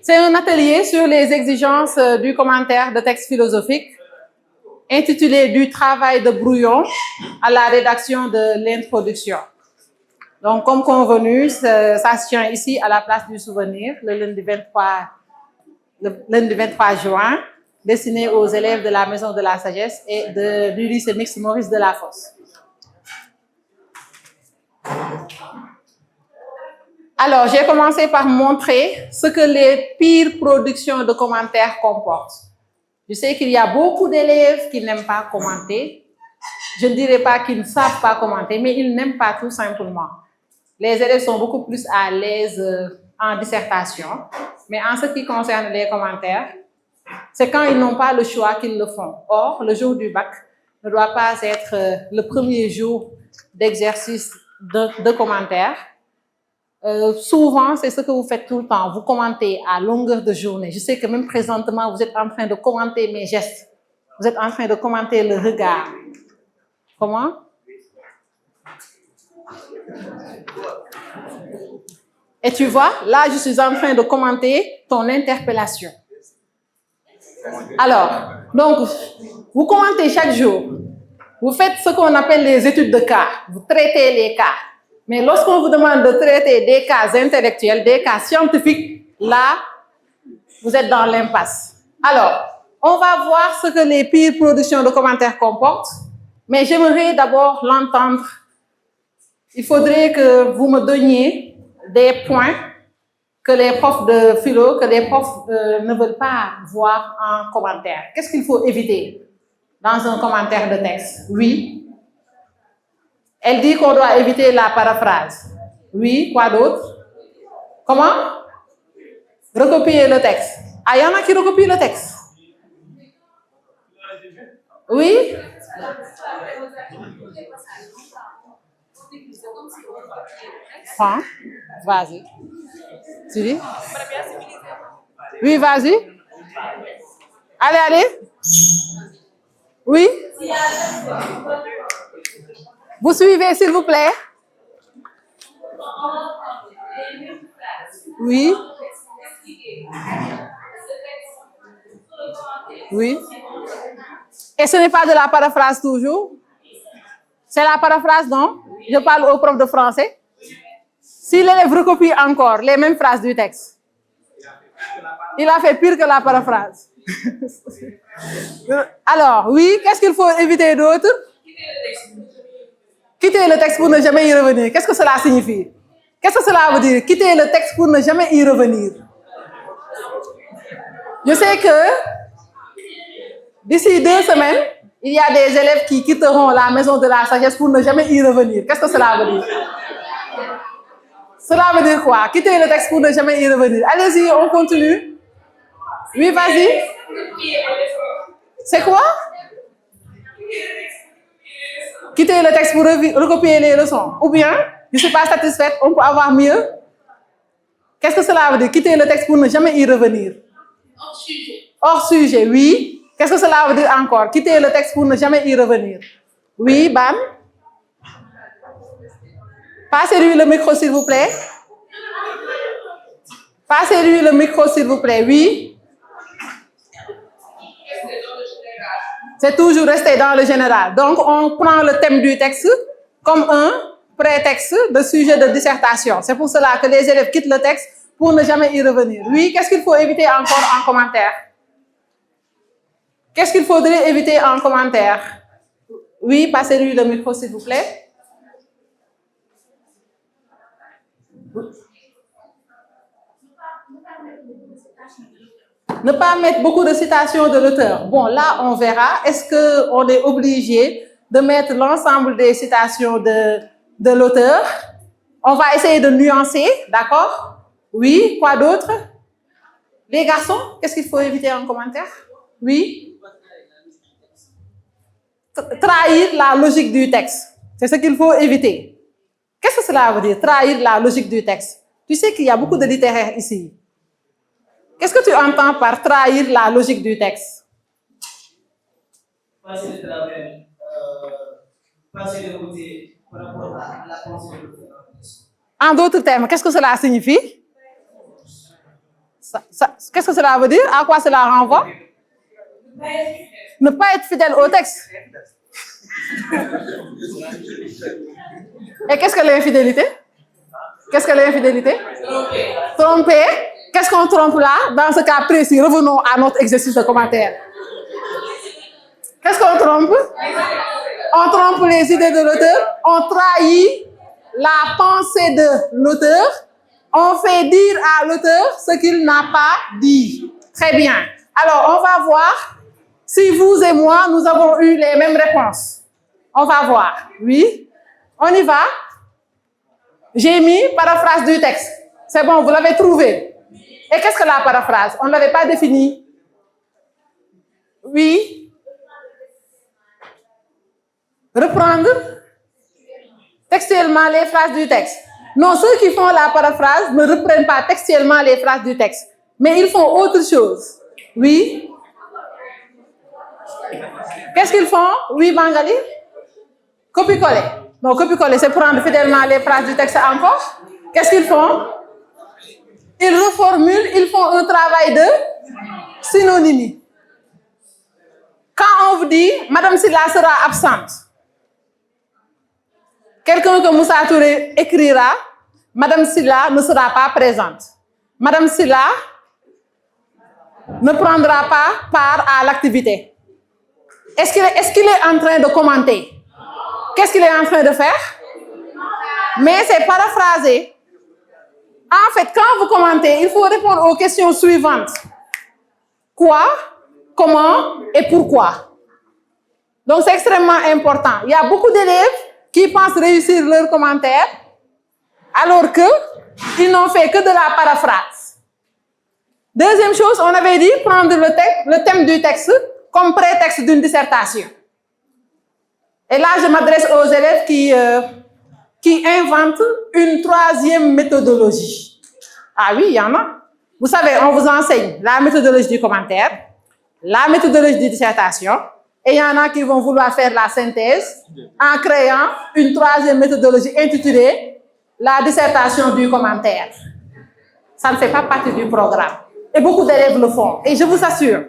C'est un atelier sur les exigences du commentaire de texte philosophique intitulé Du travail de brouillon à la rédaction de l'introduction. Donc, comme convenu, ça se tient ici à la place du souvenir, le lundi 23 juin, destiné aux élèves de la Maison de la Sagesse et du lycée mixte Maurice Delafosse. Alors, j'ai commencé par montrer ce que les pires productions de commentaires comportent. Je sais qu'il y a beaucoup d'élèves qui n'aiment pas commenter. Je ne dirais pas qu'ils ne savent pas commenter, mais ils n'aiment pas tout simplement. Les élèves sont beaucoup plus à l'aise en dissertation, mais en ce qui concerne les commentaires, c'est quand ils n'ont pas le choix qu'ils le font. Or, le jour du bac ne doit pas être le premier jour d'exercice de commentaires. Souvent, c'est ce que vous faites tout le temps. Vous commentez à longueur de journée. Je sais que même présentement, vous êtes en train de commenter mes gestes. Vous êtes en train de commenter le regard. Comment? Et tu vois, là, je suis en train de commenter ton interpellation. Alors, donc, vous commentez chaque jour. Vous faites ce qu'on appelle les études de cas. Vous traitez les cas. Mais lorsqu'on vous demande de traiter des cas intellectuels, des cas scientifiques, là, vous êtes dans l'impasse. Alors, on va voir ce que les pires productions de commentaires comportent, mais j'aimerais d'abord l'entendre. Il faudrait que vous me donniez des points que les profs de philo, que les profs ne veulent pas voir en commentaire. Qu'est-ce qu'il faut éviter dans un commentaire de texte? Oui. Elle dit qu'on doit éviter la paraphrase. Oui, quoi d'autre? Comment? Recopier le texte. Ah, il y en a qui recopient le texte. Oui? Hein? Vas-y. Tu dis? Oui, vas-y. Allez, allez. Oui? Vous suivez, s'il vous plaît? Oui? Oui? Et ce n'est pas de la paraphrase toujours? C'est la paraphrase, non? Je parle au prof de français. Si l'élève recopie encore les mêmes phrases du texte, il a fait pire que la paraphrase. Alors, oui, qu'est-ce qu'il faut éviter d'autre? Quitter le texte pour ne jamais y revenir. Qu'est-ce que cela signifie? Qu'est-ce que cela veut dire? Quitter le texte pour ne jamais y revenir. Je sais que d'ici 2 semaines, il y a des élèves qui quitteront la Maison de la Sagesse pour ne jamais y revenir. Qu'est-ce que cela veut dire? Cela veut dire quoi? Quitter le texte pour ne jamais y revenir. Allez-y, on continue. Oui, vas-y. C'est quoi? Quitter le texte pour recopier les leçons. Ou bien, je ne suis pas satisfaite, on peut avoir mieux. Qu'est-ce que cela veut dire? Quitter le texte pour ne jamais y revenir. Hors sujet. Hors sujet, oui. Qu'est-ce que cela veut dire encore? Quitter le texte pour ne jamais y revenir. Oui, Bam. Passez-lui le micro, s'il vous plaît. Passez-lui le micro, s'il vous plaît. Oui. C'est toujours rester dans le général. Donc, on prend le thème du texte comme un prétexte de sujet de dissertation. C'est pour cela que les élèves quittent le texte pour ne jamais y revenir. Oui, qu'est-ce qu'il faut éviter encore en commentaire? Qu'est-ce qu'il faudrait éviter en commentaire? Oui, passez-lui le micro, s'il vous plaît. Ne pas mettre beaucoup de citations de l'auteur. Bon, là, on verra. Est-ce qu'on est obligé de mettre l'ensemble des citations de l'auteur? On va essayer de nuancer, d'accord? Oui, quoi d'autre? Les garçons, qu'est-ce qu'il faut éviter en commentaire? Oui? Trahir la logique du texte. C'est ce qu'il faut éviter. Qu'est-ce que cela veut dire, trahir la logique du texte? Tu sais qu'il y a beaucoup de littéraires ici. Qu'est-ce que tu entends par trahir la logique du texte? Passer de travers, passer de côté par rapport à la pensée de l'auteur. En d'autres termes, qu'est-ce que cela signifie? Qu'est-ce que cela veut dire? À quoi cela renvoie? Ne pas être fidèle au texte. Et qu'est-ce que l'infidélité? Qu'est-ce que l'infidélité? Tromper. Qu'est-ce qu'on trompe là? Dans ce cas précis, revenons à notre exercice de commentaire. Qu'est-ce qu'on trompe? On trompe les idées de l'auteur, on trahit la pensée de l'auteur, on fait dire à l'auteur ce qu'il n'a pas dit. Très bien. Alors, on va voir si vous et moi, nous avons eu les mêmes réponses. On va voir. Oui? On y va? J'ai mis paraphrase du texte. C'est bon, vous l'avez trouvé. Et qu'est-ce que la paraphrase? On ne l'avait pas défini. Oui? Reprendre textuellement les phrases du texte. Non, ceux qui font la paraphrase ne reprennent pas textuellement les phrases du texte, mais ils font autre chose. Oui? Qu'est-ce qu'ils font? Oui, Bangali? Copier-coller. Non, copier-coller, c'est prendre fidèlement les phrases du texte encore. Qu'est-ce qu'ils font? Ils reformulent, ils font un travail de synonymie. Quand on vous dit « Madame Silla sera absente », quelqu'un que Moussa Touré écrira « Madame Silla ne sera pas présente ». Madame Silla ne prendra pas part à l'activité. Est-ce qu'il est en train de commenter? Qu'est-ce qu'il est en train de faire? Mais c'est paraphrasé. En fait, quand vous commentez, il faut répondre aux questions suivantes. Quoi, comment et pourquoi? Donc, c'est extrêmement important. Il y a beaucoup d'élèves qui pensent réussir leurs commentaires alors qu'ils n'ont fait que de la paraphrase. Deuxième chose, on avait dit prendre le thème du texte comme prétexte d'une dissertation. Et là, je m'adresse aux élèves qui inventent une troisième méthodologie. Ah oui, il y en a. Vous savez, on vous enseigne la méthodologie du commentaire, la méthodologie de dissertation, et il y en a qui vont vouloir faire la synthèse en créant une troisième méthodologie intitulée la dissertation du commentaire. Ça ne fait pas partie du programme. Et beaucoup d'élèves le font. Et je vous assure,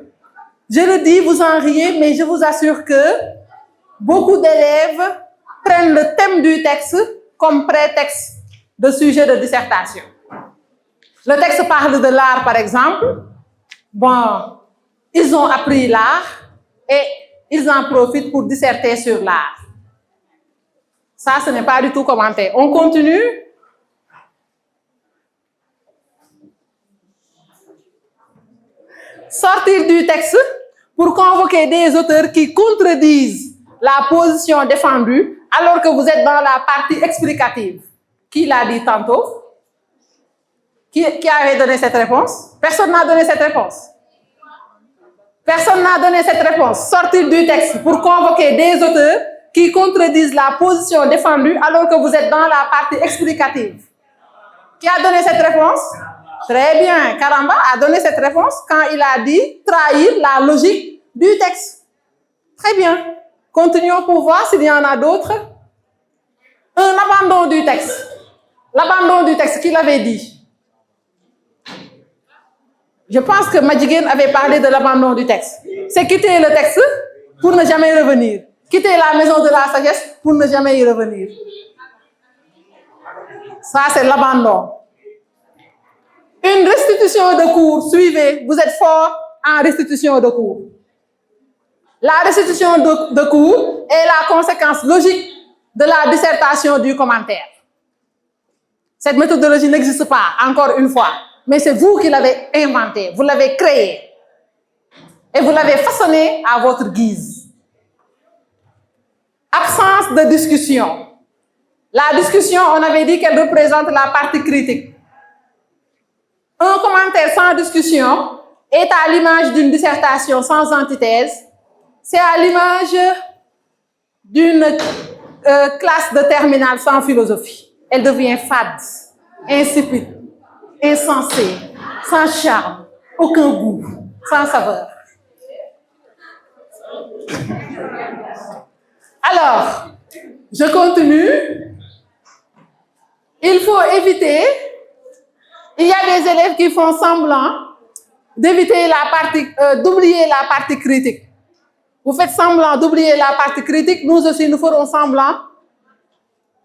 je le dis, vous en riez, mais je vous assure que beaucoup d'élèves prennent le thème du texte comme prétexte de sujet de dissertation. Le texte parle de l'art, par exemple. Bon, ils ont appris l'art et ils en profitent pour disserter sur l'art. Ça, ce n'est pas du tout commenté. On continue. Sortir du texte pour convoquer des auteurs qui contredisent la position défendue alors que vous êtes dans la partie explicative. Qui l'a dit tantôt? Qui avait donné cette réponse? Personne n'a donné cette réponse. Personne n'a donné cette réponse. Sortir du texte pour convoquer des auteurs qui contredisent la position défendue alors que vous êtes dans la partie explicative. Qui a donné cette réponse? Très bien. Karamba a donné cette réponse quand il a dit trahir la logique du texte. Très bien. Continuons pour voir s'il y en a d'autres. Un abandon du texte. L'abandon du texte, qui l'avait dit? Je pense que Madjigen avait parlé de l'abandon du texte. C'est quitter le texte pour ne jamais revenir. Quitter la maison de la sagesse pour ne jamais y revenir. Ça, c'est l'abandon. Une restitution de cours, suivez, vous êtes fort en restitution de cours. La restitution de cours est la conséquence logique de la dissertation du commentaire. Cette méthodologie n'existe pas, encore une fois, mais c'est vous qui l'avez inventée, vous l'avez créée et vous l'avez façonnée à votre guise. Absence de discussion. La discussion, on avait dit qu'elle représente la partie critique. Un commentaire sans discussion est à l'image d'une dissertation sans antithèse. C'est à l'image d'une classe de terminale sans philosophie. Elle devient fade, insipide, insensée, sans charme, aucun goût, sans saveur. Alors, je continue. Il faut éviter. Il y a des élèves qui font semblant d'éviter d'oublier la partie critique. Vous faites semblant d'oublier la partie critique, nous aussi nous ferons semblant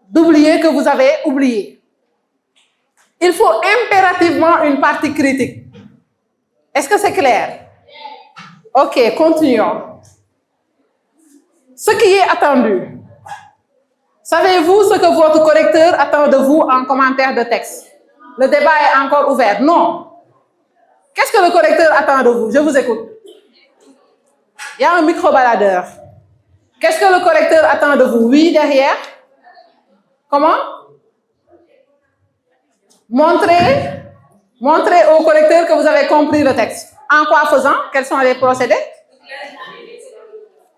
d'oublier que vous avez oublié. Il faut impérativement une partie critique. Est-ce que c'est clair? Ok, continuons. Ce qui est attendu. Savez-vous ce que votre correcteur attend de vous en commentaire de texte? Le débat est encore ouvert. Non. Qu'est-ce que le correcteur attend de vous? Je vous écoute. Il y a un micro-baladeur. Qu'est-ce que le correcteur attend de vous? Oui, derrière. Comment? Montrez au correcteur que vous avez compris le texte. En quoi faisant? Quels sont les procédés?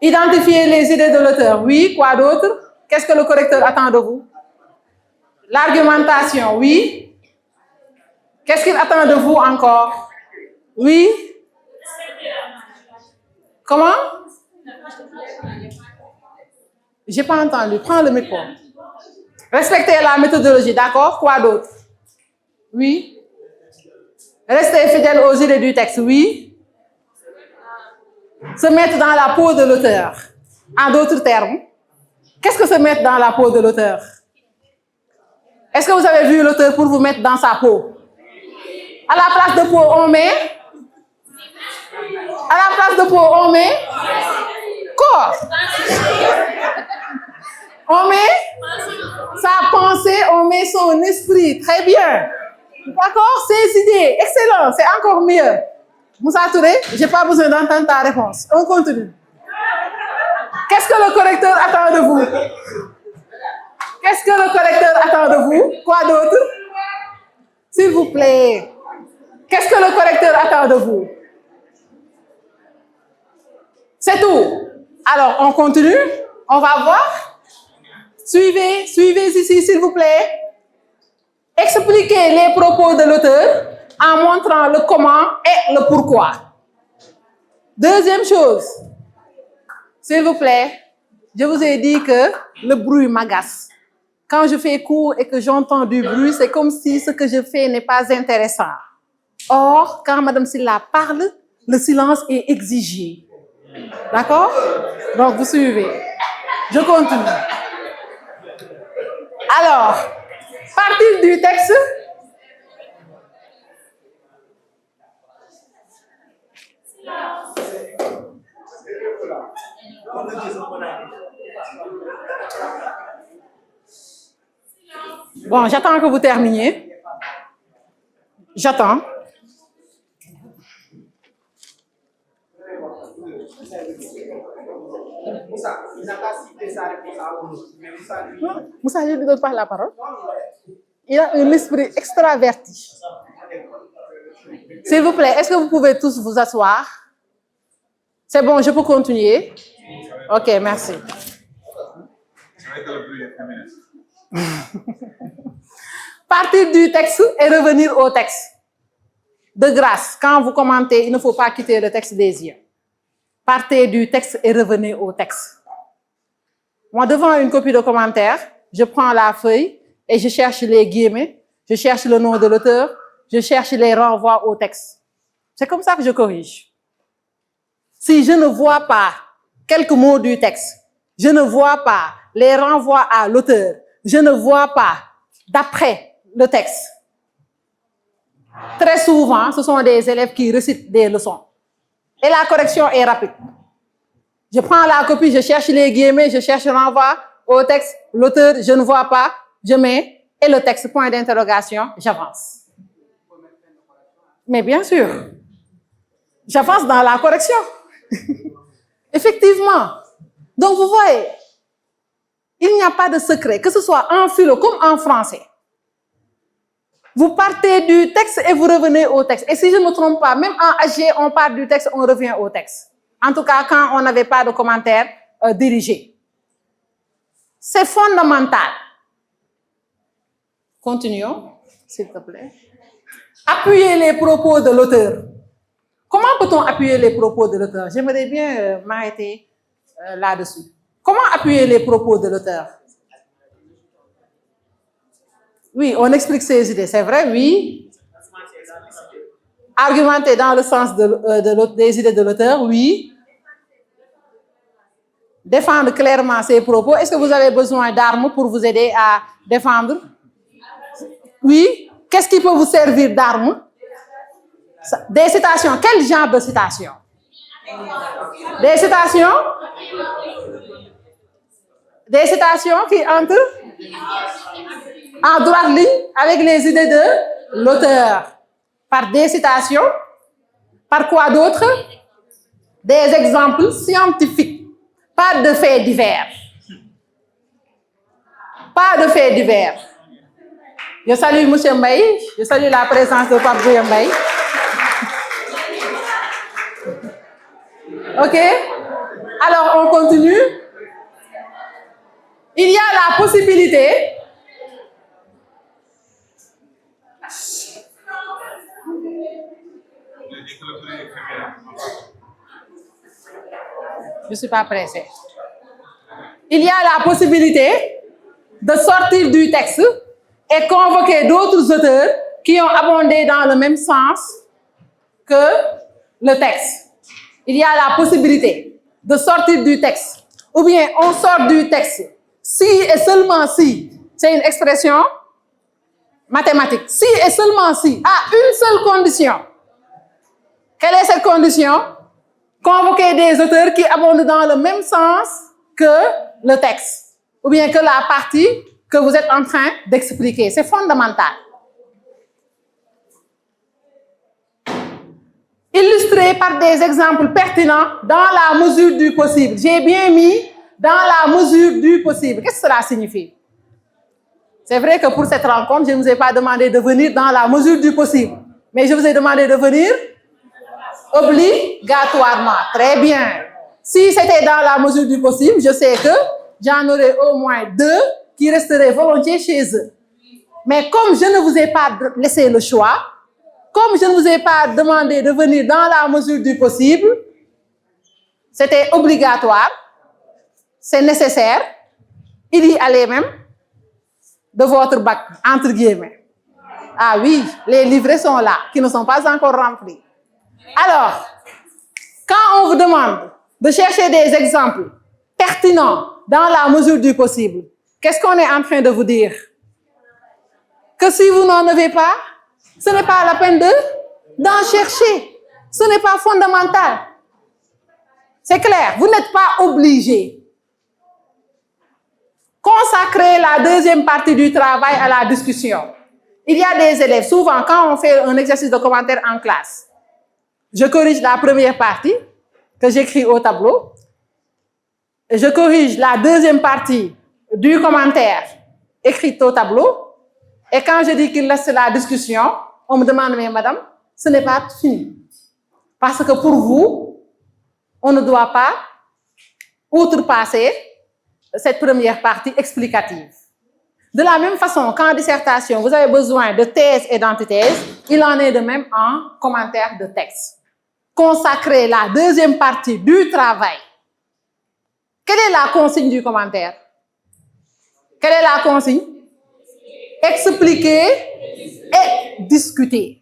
Identifier les idées de l'auteur. Oui, quoi d'autre? Qu'est-ce que le correcteur attend de vous? L'argumentation. Oui. Qu'est-ce qu'il attend de vous encore? Oui. Comment? J'ai pas entendu. Prends le micro. Respecter la méthodologie, d'accord? Quoi d'autre? Oui. Rester fidèle aux idées du texte, oui. Se mettre dans la peau de l'auteur. En d'autres termes, qu'est-ce que se mettre dans la peau de l'auteur? Est-ce que vous avez vu l'auteur pour vous mettre dans sa peau? À la place de peau, on met? À la place de peau, on met? Corps. On met sa pensée, on met son esprit. Très bien. D'accord? Ses idées. Excellent. C'est encore mieux. Moussa Touré, je n'ai pas besoin d'entendre ta réponse. On continue. Qu'est-ce que le correcteur attend de vous? Qu'est-ce que le correcteur attend de vous? Quoi d'autre? S'il vous plaît. Qu'est-ce que le correcteur attend de vous? C'est tout. Alors, on continue. On va voir. Suivez ici, s'il vous plaît. Expliquez les propos de l'auteur en montrant le comment et le pourquoi. Deuxième chose, s'il vous plaît, je vous ai dit que le bruit m'agace. Quand je fais cours et que j'entends du bruit, c'est comme si ce que je fais n'est pas intéressant. Or, quand Madame Silla parle, le silence est exigé. D'accord? Donc, vous suivez. Je continue. Alors, partir du texte. Bon, j'attends que vous terminiez. J'attends. Moussa, je ne lui donne pas la parole. Il a un esprit extraverti. S'il vous plaît, est-ce que vous pouvez tous vous asseoir? C'est bon, je peux continuer? Ok, merci. Partir du texte et revenir au texte. De grâce, quand vous commentez, il ne faut pas quitter le texte des yeux. Partez du texte et revenez au texte. Moi, devant une copie de commentaire, je prends la feuille et je cherche les guillemets, je cherche le nom de l'auteur, je cherche les renvois au texte. C'est comme ça que je corrige. Si je ne vois pas quelques mots du texte, je ne vois pas les renvois à l'auteur, je ne vois pas d'après le texte. Très souvent, ce sont des élèves qui récitent des leçons. Et la correction est rapide. Je prends la copie, je cherche les guillemets, je cherche le renvoi au texte, l'auteur, je ne vois pas, je mets, et le texte, point d'interrogation, j'avance. Mais bien sûr, j'avance dans la correction. Effectivement. Donc, vous voyez, il n'y a pas de secret, que ce soit en philo comme en français. Vous partez du texte et vous revenez au texte. Et si je ne me trompe pas, même en AG, on part du texte, on revient au texte. En tout cas, quand on n'avait pas de commentaires dirigés. C'est fondamental. Continuons, s'il te plaît. Appuyer les propos de l'auteur. Comment peut-on appuyer les propos de l'auteur? J'aimerais bien m'arrêter là-dessus. Comment appuyer les propos de l'auteur? Oui, on explique ses idées, c'est vrai, oui. Argumenter dans le sens des idées de l'auteur, oui. Défendre clairement ses propos. Est-ce que vous avez besoin d'armes pour vous aider à défendre? Oui. Qu'est-ce qui peut vous servir d'arme? Des citations. Quel genre de citations? Des citations? Des citations qui entrent en droite ligne avec les idées de l'auteur. Par des citations. Par quoi d'autre? Des exemples scientifiques. Pas de faits divers. Pas de faits divers. Je salue M. Mbaye. Je salue la présence de Pape Mbaye. OK? Alors, on continue. Il y a la possibilité je ne suis pas pressée. Il y a la possibilité de sortir du texte et convoquer d'autres auteurs qui ont abondé dans le même sens que le texte. Il y a la possibilité de sortir du texte. Ou bien on sort du texte si et seulement si. C'est une expression mathématique. Si et seulement si, à une seule condition. Quelle est cette condition? Convoquer des auteurs qui abondent dans le même sens que le texte, ou bien que la partie que vous êtes en train d'expliquer. C'est fondamental. Illustrer par des exemples pertinents dans la mesure du possible. J'ai bien mis dans la mesure du possible. Qu'est-ce que cela signifie? C'est vrai que pour cette rencontre, je ne vous ai pas demandé de venir dans la mesure du possible, mais je vous ai demandé de venir obligatoirement. Très bien. Si c'était dans la mesure du possible, je sais que j'en aurais au moins 2 qui resteraient volontiers chez eux. Mais comme je ne vous ai pas laissé le choix, comme je ne vous ai pas demandé de venir dans la mesure du possible, c'était obligatoire, c'est nécessaire, il y allait même de votre bac, entre guillemets. Ah oui, les livrets sont là, qui ne sont pas encore remplis. Alors, quand on vous demande de chercher des exemples pertinents dans la mesure du possible, qu'est-ce qu'on est en train de vous dire? Que si vous n'en avez pas, ce n'est pas la peine d'en chercher. Ce n'est pas fondamental. C'est clair, vous n'êtes pas obligé. Consacrez la deuxième partie du travail à la discussion. Il y a des élèves, souvent quand on fait un exercice de commentaire en classe, je corrige la première partie que j'écris au tableau. Et je corrige la deuxième partie du commentaire écrit au tableau. Et quand je dis qu'il laisse la discussion, on me demande, mais madame, ce n'est pas fini. Parce que pour vous, on ne doit pas outrepasser cette première partie explicative. De la même façon qu'en dissertation, vous avez besoin de thèse et d'antithèse, il en est de même en commentaire de texte. Consacrer la deuxième partie du travail. Quelle est la consigne du commentaire? Quelle est la consigne? Expliquer et discuter.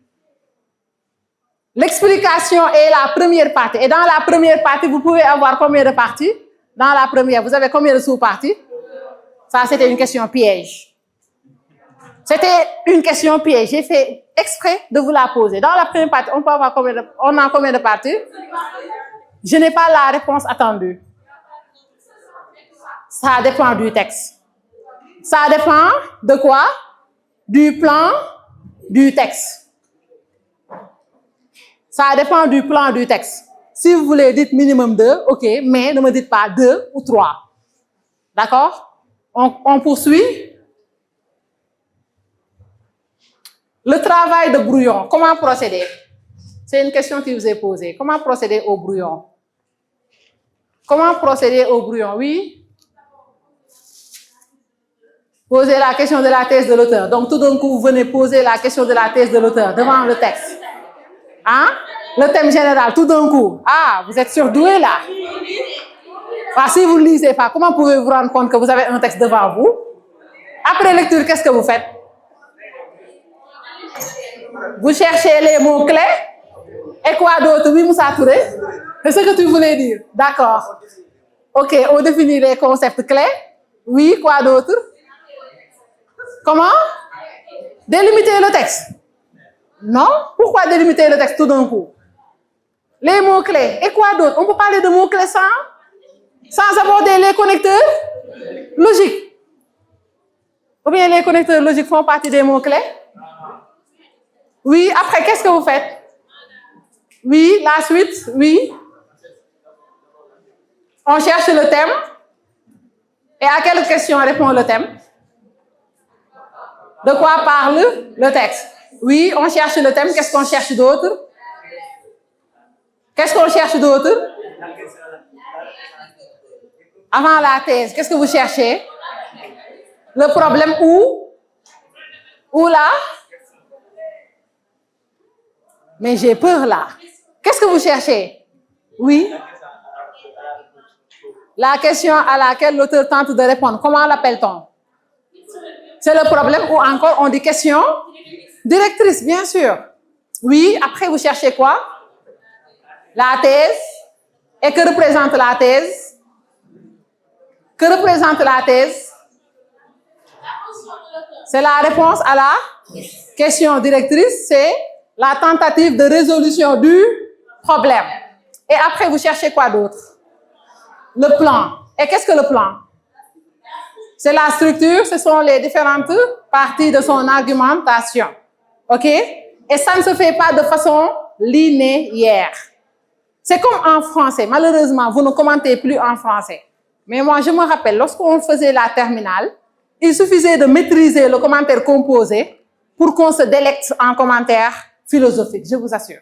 L'explication est la première partie. Et dans la première partie, vous pouvez avoir combien de parties? Dans la première, vous avez combien de sous-parties? Ça, c'était une question piège. C'était une question piège. J'ai fait exprès de vous la poser. Dans la première partie, on peut avoir combien de parties? Je n'ai pas la réponse attendue. Ça dépend du texte. Ça dépend de quoi? Du plan du texte. Ça dépend du plan du texte. Si vous voulez, dites minimum 2, ok, mais ne me dites pas 2 ou 3. D'accord? On poursuit. Le travail de brouillon, comment procéder? C'est une question qui vous est posée. Comment procéder au brouillon? Comment procéder au brouillon? Oui? Posez la question de la thèse de l'auteur. Donc, tout d'un coup, vous venez poser la question de la thèse de l'auteur devant le texte. Hein? Le thème général, tout d'un coup. Ah, vous êtes surdoué là. Ah, si vous ne lisez pas, comment pouvez-vous vous rendre compte que vous avez un texte devant vous? Après lecture, qu'est-ce que vous faites? Vous cherchez les mots-clés Et quoi d'autre? Oui, Moussa Touré? C'est ce que tu voulais dire. D'accord. OK, on définit les concepts clés. Oui, quoi d'autre? Comment? Délimiter le texte? Non? Pourquoi délimiter le texte tout d'un coup? Les mots-clés. Et quoi d'autre? On peut parler de mots-clés sans aborder les connecteurs logiques. Ou bien les connecteurs logiques font partie des mots-clés? Oui, après, qu'est-ce que vous faites? Oui, la suite, oui. On cherche le thème. Et à quelle question répond le thème? De quoi parle le texte? Oui, on cherche le thème. Qu'est-ce qu'on cherche d'autre? Qu'est-ce qu'on cherche d'autre? Avant la thèse, qu'est-ce que vous cherchez? Le problème où? Où là? Mais j'ai peur là. Qu'est-ce que vous cherchez? Oui. La question à laquelle l'auteur tente de répondre, comment l'appelle-t-on? C'est le problème ou encore on dit question directrice, bien sûr. Oui, après vous cherchez quoi? La thèse. Et que représente la thèse? Que représente la thèse? C'est la réponse à la question directrice, c'est la tentative de résolution du problème. Et après, vous cherchez quoi d'autre? Le plan. Et qu'est-ce que le plan? C'est la structure, ce sont les différentes parties de son argumentation. OK? Et ça ne se fait pas de façon linéaire. C'est comme en français. Malheureusement, vous ne commentez plus en français. Mais moi, je me rappelle, lorsqu'on faisait la terminale, il suffisait de maîtriser le commentaire composé pour qu'on se délecte en commentaire philosophique, je vous assure.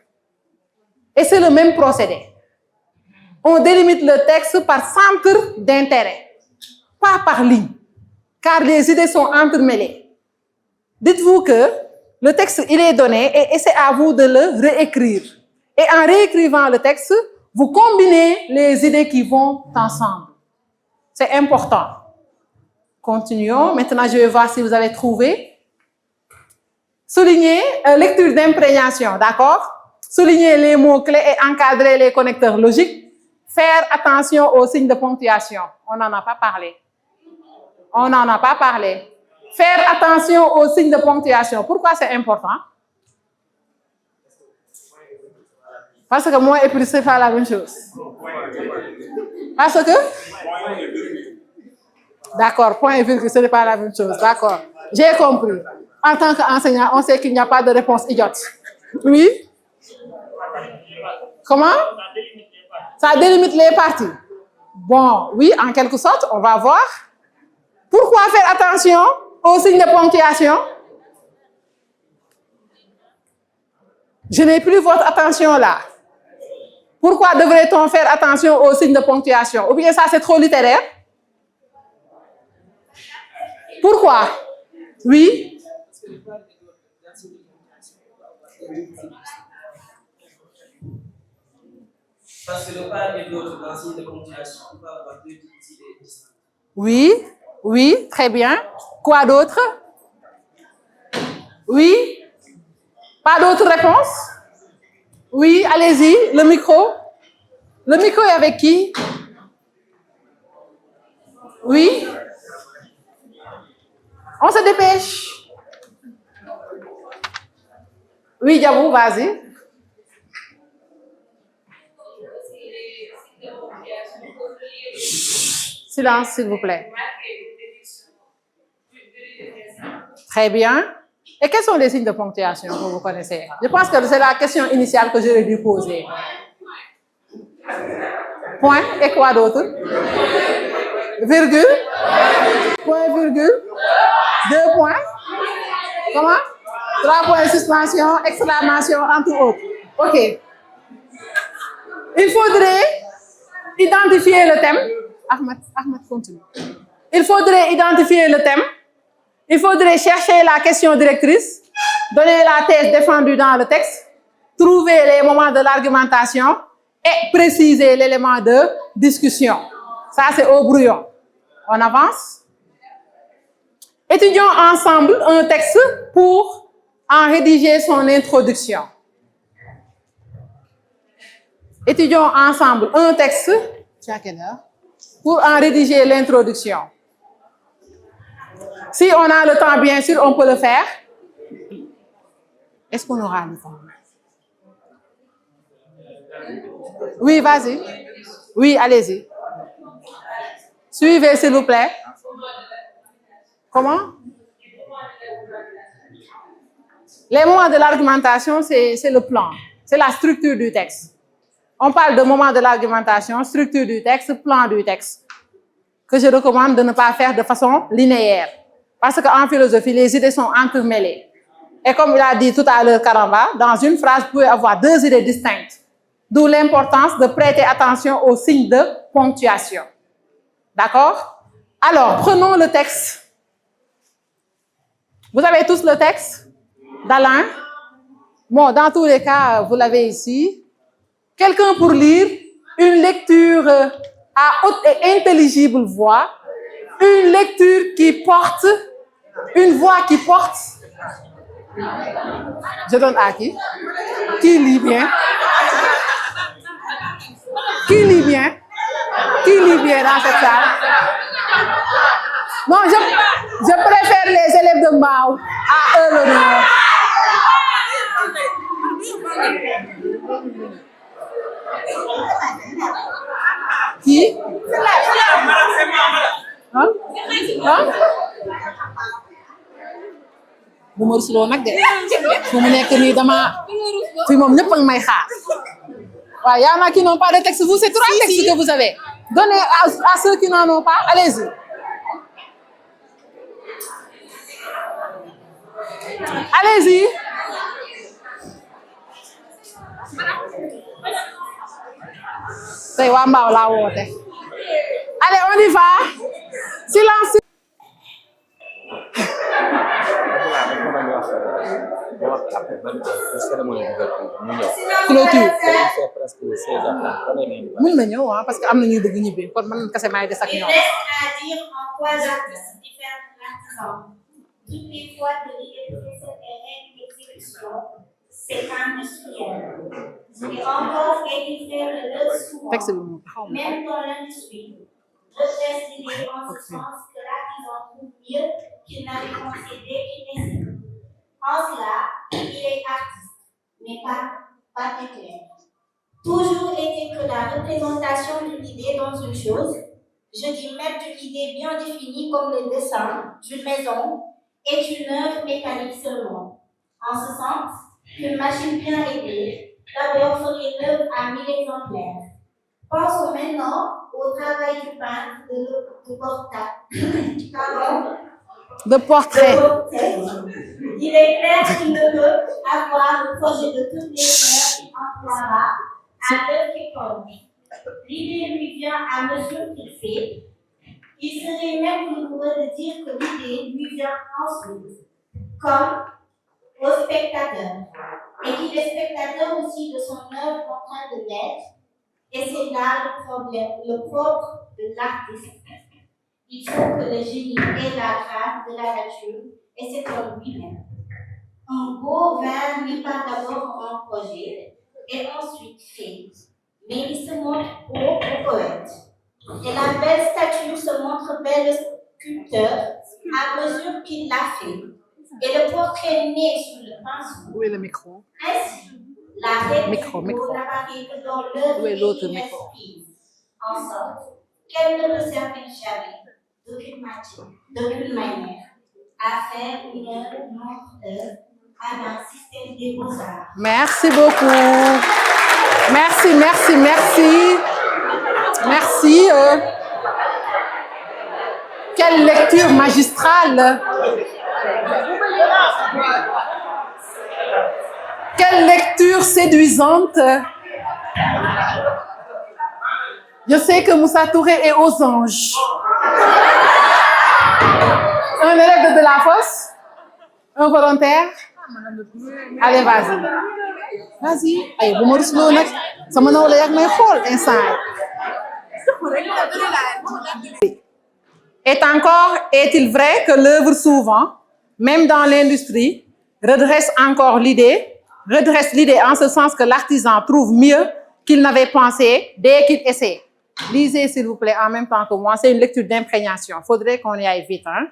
Et c'est le même procédé. On délimite le texte par centre d'intérêt, pas par ligne, car les idées sont entremêlées. Dites-vous que le texte, il est donné et c'est à vous de le réécrire. Et en réécrivant le texte, vous combinez les idées qui vont ensemble. C'est important. Continuons. Maintenant, je vais voir si vous avez trouvé. Souligner, lecture d'imprégnation, d'accord? Souligner les mots-clés et encadrer les connecteurs logiques. Faire attention aux signes de ponctuation. On n'en a pas parlé. On n'en a pas parlé. Faire attention aux signes de ponctuation. Pourquoi c'est important? Parce que moins et plus, c'est pas la même chose. Parce que? D'accord, point et virgule, ce n'est pas la même chose. D'accord, j'ai compris. En tant qu'enseignant, on sait qu'il n'y a pas de réponse idiote. Oui? Comment? Ça délimite les parties. Bon, oui, en quelque sorte, on va voir. Pourquoi faire attention aux signes de ponctuation? Je n'ai plus votre attention là. Pourquoi devrait-on faire attention aux signes de ponctuation? Ou bien ça, c'est trop littéraire? Pourquoi? Oui? Parce que le part et l'autre dans signe de ponctuation, on va avoir deux idées distinctes. Oui, oui, très bien. Quoi d'autre? Oui? Pas d'autres réponses? Oui, allez-y, le micro. Le micro est avec qui? Oui? On se dépêche. Oui, Diabou, vas-y. Silence, s'il vous plaît. Très bien. Et quels sont les signes de ponctuation que vous connaissez? Je pense que c'est la question initiale que j'aurais dû poser. Point. Et quoi d'autre? Virgule. Point, virgule. 2 points. Comment? 3 points de suspension, exclamation, entre autres. OK. Il faudrait identifier le thème. Ahmed, continue. Il faudrait identifier le thème. Il faudrait chercher la question directrice, donner la thèse défendue dans le texte, trouver les moments de l'argumentation et préciser l'élément de discussion. Ça, c'est au brouillon. On avance. Étudions ensemble un texte pour en rédiger son introduction. étudions ensemble un texte. Tu as quelle heure? Pour en rédiger l'introduction. Si on a le temps, bien sûr, on peut le faire. Est-ce qu'on aura le temps? Oui, vas-y. Oui, allez-y. Suivez, s'il vous plaît. Comment? Les moments de l'argumentation, c'est le plan. C'est la structure du texte. On parle de moment de l'argumentation, structure du texte, plan du texte, que je recommande de ne pas faire de façon linéaire. Parce qu'en philosophie, les idées sont entremêlées. Et comme il a dit tout à l'heure Karamba, dans une phrase, vous pouvez avoir deux idées distinctes. D'où l'importance de prêter attention aux signes de ponctuation. D'accord? Alors, prenons le texte. Vous avez tous le texte d'Alain? Bon, dans tous les cas, vous l'avez ici. Quelqu'un pour lire une lecture à haute et intelligible voix, une lecture qui porte, une voix qui porte. Je donne à qui? Qui lit bien? Qui lit bien? Qui lit bien dans cette salle? Non, je préfère les élèves de Mao à eux l'honneur. Qui? Hein? Hein? bu ma rusloo nag de fu mu nekk nii dama fi moom ñëpp a ngi may xaar waaw y en a qui n'ont pas de texte vous c'est trois textes que vous avez donnez à ceux qui n'en ont pas allez-y allez-y tey waa Mbao laa woote allez on y va silence clôture mën na ñëw parce que am na ñuy bëgg ñibbi kon man kese maay des ak ñoom. Reste à dire en quoi l'artiste diffère de l'artisan. Toutes les fois de l'idée et l'exécution, c'est industriel. Et encore qu'il fait le souvent, même dans l'industrie, redresse l'idée en ce sens que l'artisan trouve mieux qu'il n'avait concédé qu'il essaie. En cela, il est artiste, mais pas éclair. Toujours est-il que la représentation d'une idée dans une chose, je dis même d'une idée bien définie comme le dessin d'une maison, est une œuvre mécanique seulement. En ce sens, qu'une machine bien réglée, d'abord ferait l'œuvre à 1000 exemplaires. Pensons maintenant au travail du peintre de portrait. Il est clair qu'il ne peut avoir le projet de toutes les fleurs qu'il emploiera à l'heure qui compte. L'idée lui vient à mesure qu'il fait. Il serait même douloureux de dire que l'idée lui vient ensuite, comme au spectateur, et qu'il est spectateur aussi de son œuvre en train de naître. Et c'est là le problème, le propre de l'artiste. Il faut que le génie ait la grâce de la nature, et c'est comme lui-même. Un beau vin n'est pas d'abord un projet, et ensuite fait, mais il se montre beau au poète. Et la belle statue se montre belle au sculpteur à mesure qu'il l'a fait. Et le portrait naît sur le pinceau. Où est le micro? Ainsi, la règle Micro. n'apparaît que dans l'œuvre qui est prise, en sorte qu'elle ne peut servir jamais, d'aucune manière, à faire une œuvre non à un système des beaux-arts. Merci beaucoup. Merci. Quelle lecture magistrale. Quelle lecture séduisante. Je sais que Moussa Touré est aux anges. Un élève de Delafosse? Un volontaire? Allez, vas-y. Ay, bu ma rusloo nag sama nawle yak may xool instant. Est-il vrai que l'œuvre souvent, même dans l'industrie, redresse l'idée en ce sens que l'artisan trouve mieux qu'il n'avait pensé dès qu'il essaie. Lisez, s'il vous plaît, en même temps que moi. C'est une lecture d'imprégnation. Il faudrait qu'on y aille vite. Hein?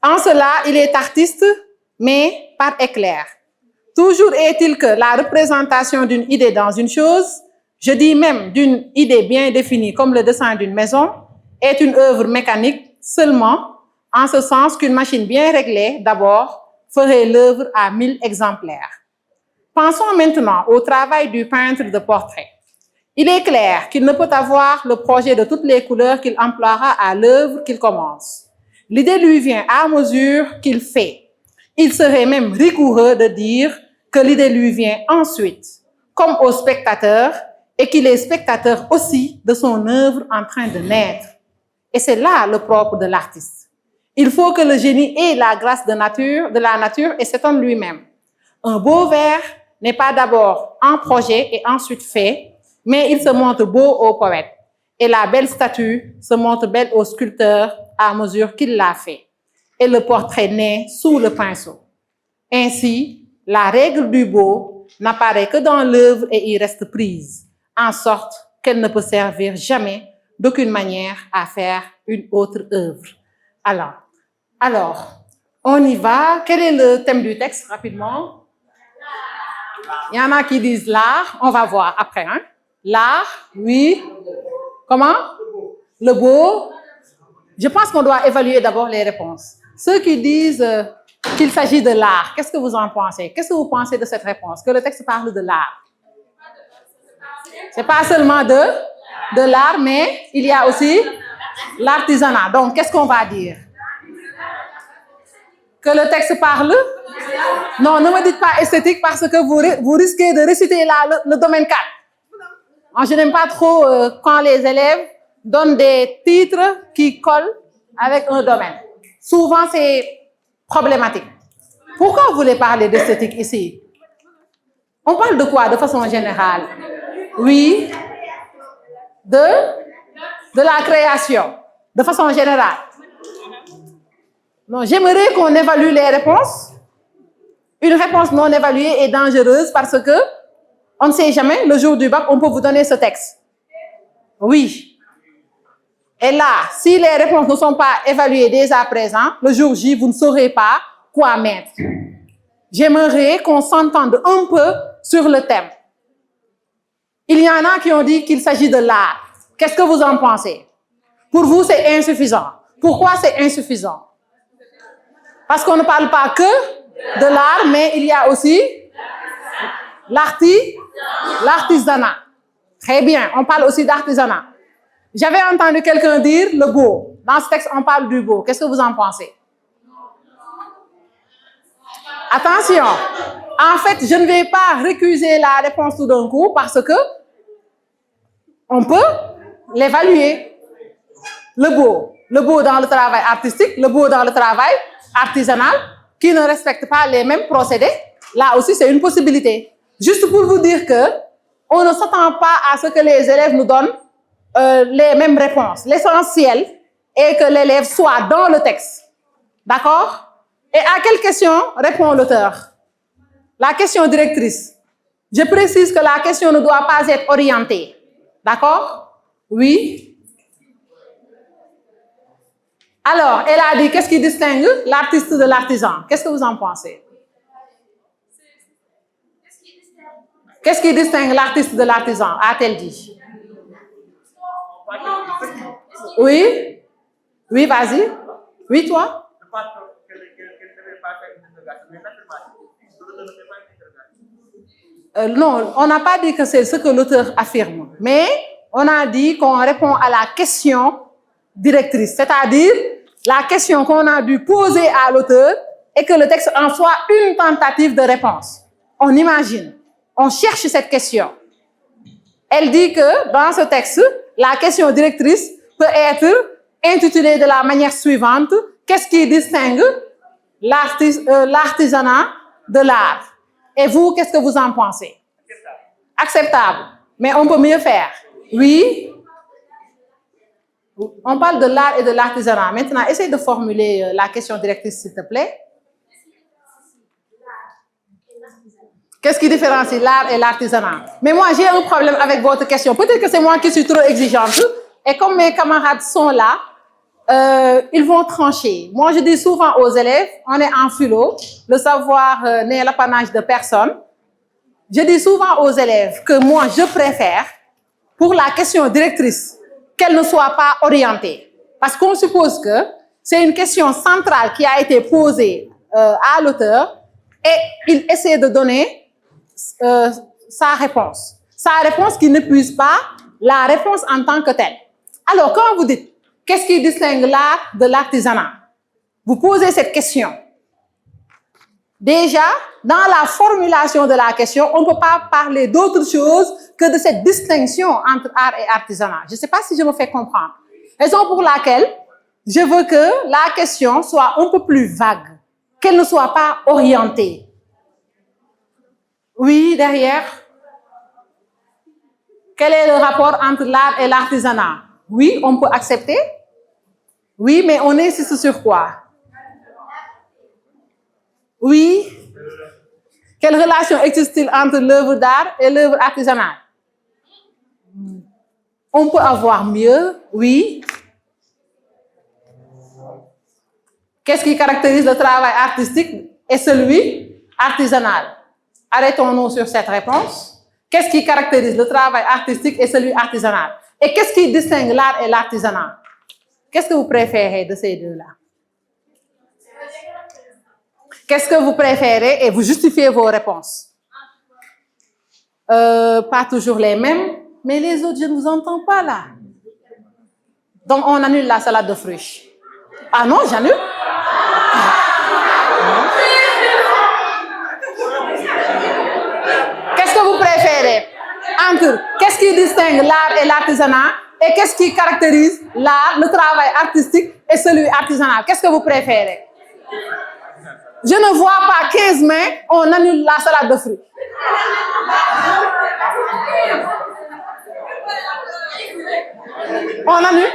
En cela, il est artiste, mais par éclair. Toujours est-il que la représentation d'une idée dans une chose, je dis même d'une idée bien définie comme le dessin d'une maison, est une œuvre mécanique seulement, en ce sens qu'une machine bien réglée, d'abord, ferait l'œuvre à 1000 exemplaires. Pensons maintenant au travail du peintre de portrait. Il est clair qu'il ne peut avoir le projet de toutes les couleurs qu'il emploiera à l'œuvre qu'il commence. L'idée lui vient à mesure qu'il fait. Il serait même rigoureux de dire que l'idée lui vient ensuite, comme au spectateur, et qu'il est spectateur aussi de son œuvre en train de naître. Et c'est là le propre de l'artiste. Il faut que le génie ait la grâce de la nature et s'étonne lui-même. Un beau vers n'est pas d'abord en projet et ensuite fait, mais il se montre beau au poète. Et la belle statue se montre belle au sculpteur à mesure qu'il l'a fait. Et le portrait naît sous le pinceau. Ainsi, la règle du beau n'apparaît que dans l'œuvre et y reste prise, en sorte qu'elle ne peut servir jamais d'aucune manière à faire une autre œuvre. Alors, on y va. Quel est le thème du texte, rapidement? Il y en a qui disent l'art. On va voir après. Hein? L'art, oui. Comment? Le beau. Je pense qu'on doit évaluer d'abord les réponses. Ceux qui disent qu'il s'agit de l'art, qu'est-ce que vous en pensez? Qu'est-ce que vous pensez de cette réponse? Que le texte parle de l'art. C'est pas seulement de l'art, mais il y a aussi l'artisanat. Donc, qu'est-ce qu'on va dire? Que le texte parle? Non, ne me dites pas esthétique parce que vous risquez de réciter le domaine 4. Je n'aime pas trop quand les élèves donnent des titres qui collent avec un domaine. Souvent, c'est problématique. Pourquoi vous voulez parler d'esthétique ici? On parle de quoi de façon générale? Oui, de la création, de façon générale. Non, j'aimerais qu'on évalue les réponses. Une réponse non évaluée est dangereuse parce que on ne sait jamais, le jour du bac, on peut vous donner ce texte. Oui. Et là, si les réponses ne sont pas évaluées dès à présent, le jour J, vous ne saurez pas quoi mettre. J'aimerais qu'on s'entende un peu sur le thème. Il y en a qui ont dit qu'il s'agit de l'art. Qu'est-ce que vous en pensez? Pour vous, c'est insuffisant. Pourquoi c'est insuffisant? Parce qu'on ne parle pas que de l'art, mais il y a aussi l'artisanat. Très bien, on parle aussi d'artisanat. J'avais entendu quelqu'un dire le beau. Dans ce texte, on parle du beau. Qu'est-ce que vous en pensez? Attention, en fait, je ne vais pas récuser la réponse tout d'un coup parce que on peut l'évaluer. Le beau dans le travail artistique, le beau dans le travail artisanal, qui ne respecte pas les mêmes procédés. Là aussi, c'est une possibilité. Juste pour vous dire que on ne s'attend pas à ce que les élèves nous donnent les mêmes réponses. L'essentiel est que l'élève soit dans le texte. D'accord? Et à quelle question répond l'auteur? La question directrice. Je précise que la question ne doit pas être orientée. D'accord? Oui? Alors, elle a dit, qu'est-ce qui distingue l'artiste de l'artisan? Qu'est-ce que vous en pensez? Qu'est-ce qui distingue l'artiste de l'artisan, a-t-elle dit? Oui? Oui, vas-y. Oui, toi? Non, on n'a pas dit que c'est ce que l'auteur affirme, mais on a dit qu'on répond à la question directrice, c'est-à-dire la question qu'on a dû poser à l'auteur et que le texte en soit une tentative de réponse. On imagine, on cherche cette question. Elle dit que dans ce texte, la question directrice peut être intitulée de la manière suivante: qu'est-ce qui distingue l'artisanat de l'art? Et vous, qu'est-ce que vous en pensez? Acceptable. Mais on peut mieux faire. Oui? On parle de l'art et de l'artisanat. Maintenant, essaye de formuler la question directrice, s'il te plaît. Qu'est-ce qui différencie l'art et l'artisanat? Mais moi, j'ai un problème avec votre question. Peut-être que c'est moi qui suis trop exigeante. Et comme mes camarades sont là, ils vont trancher. Moi, je dis souvent aux élèves, on est en philo, le savoir n'est l'apanage de personne. Je dis souvent aux élèves que moi, je préfère, pour la question directrice, qu'elle ne soit pas orientée. Parce qu'on suppose que c'est une question centrale qui a été posée à l'auteur et il essaie de donner sa réponse. Sa réponse qui n'épuise pas la réponse en tant que telle. Alors, quand vous dites, qu'est-ce qui distingue l'art de l'artisanat? Vous posez cette question. Déjà, dans la formulation de la question, on ne peut pas parler d'autre chose que de cette distinction entre art et artisanat. Je ne sais pas si je me fais comprendre. Raison pour laquelle je veux que la question soit un peu plus vague, qu'elle ne soit pas orientée. Oui, derrière. Quel est le rapport entre l'art et l'artisanat? Oui, on peut accepter. Oui, mais on insiste sur quoi? Oui. Quelle relation existe-t-il entre l'œuvre d'art et l'œuvre artisanale? On peut avoir mieux, oui. Qu'est-ce qui caractérise le travail artistique et celui artisanal? Arrêtons-nous sur cette réponse. Qu'est-ce qui caractérise le travail artistique et celui artisanal? Et qu'est-ce qui distingue l'art et l'artisanat? Qu'est-ce que vous préférez de ces deux-là? Qu'est-ce que vous préférez et vous justifiez vos réponses? Pas toujours les mêmes, mais les autres, je ne vous entends pas là. Donc, on annule la salade de fruits. Ah non, j'annule? Qu'est-ce que vous préférez entre qu'est-ce qui distingue l'art et l'artisanat et qu'est-ce qui caractérise l'art, le travail artistique et celui artisanal? Qu'est-ce que vous préférez? Je ne vois pas 15 mains, on annule la salade de fruits. On annule?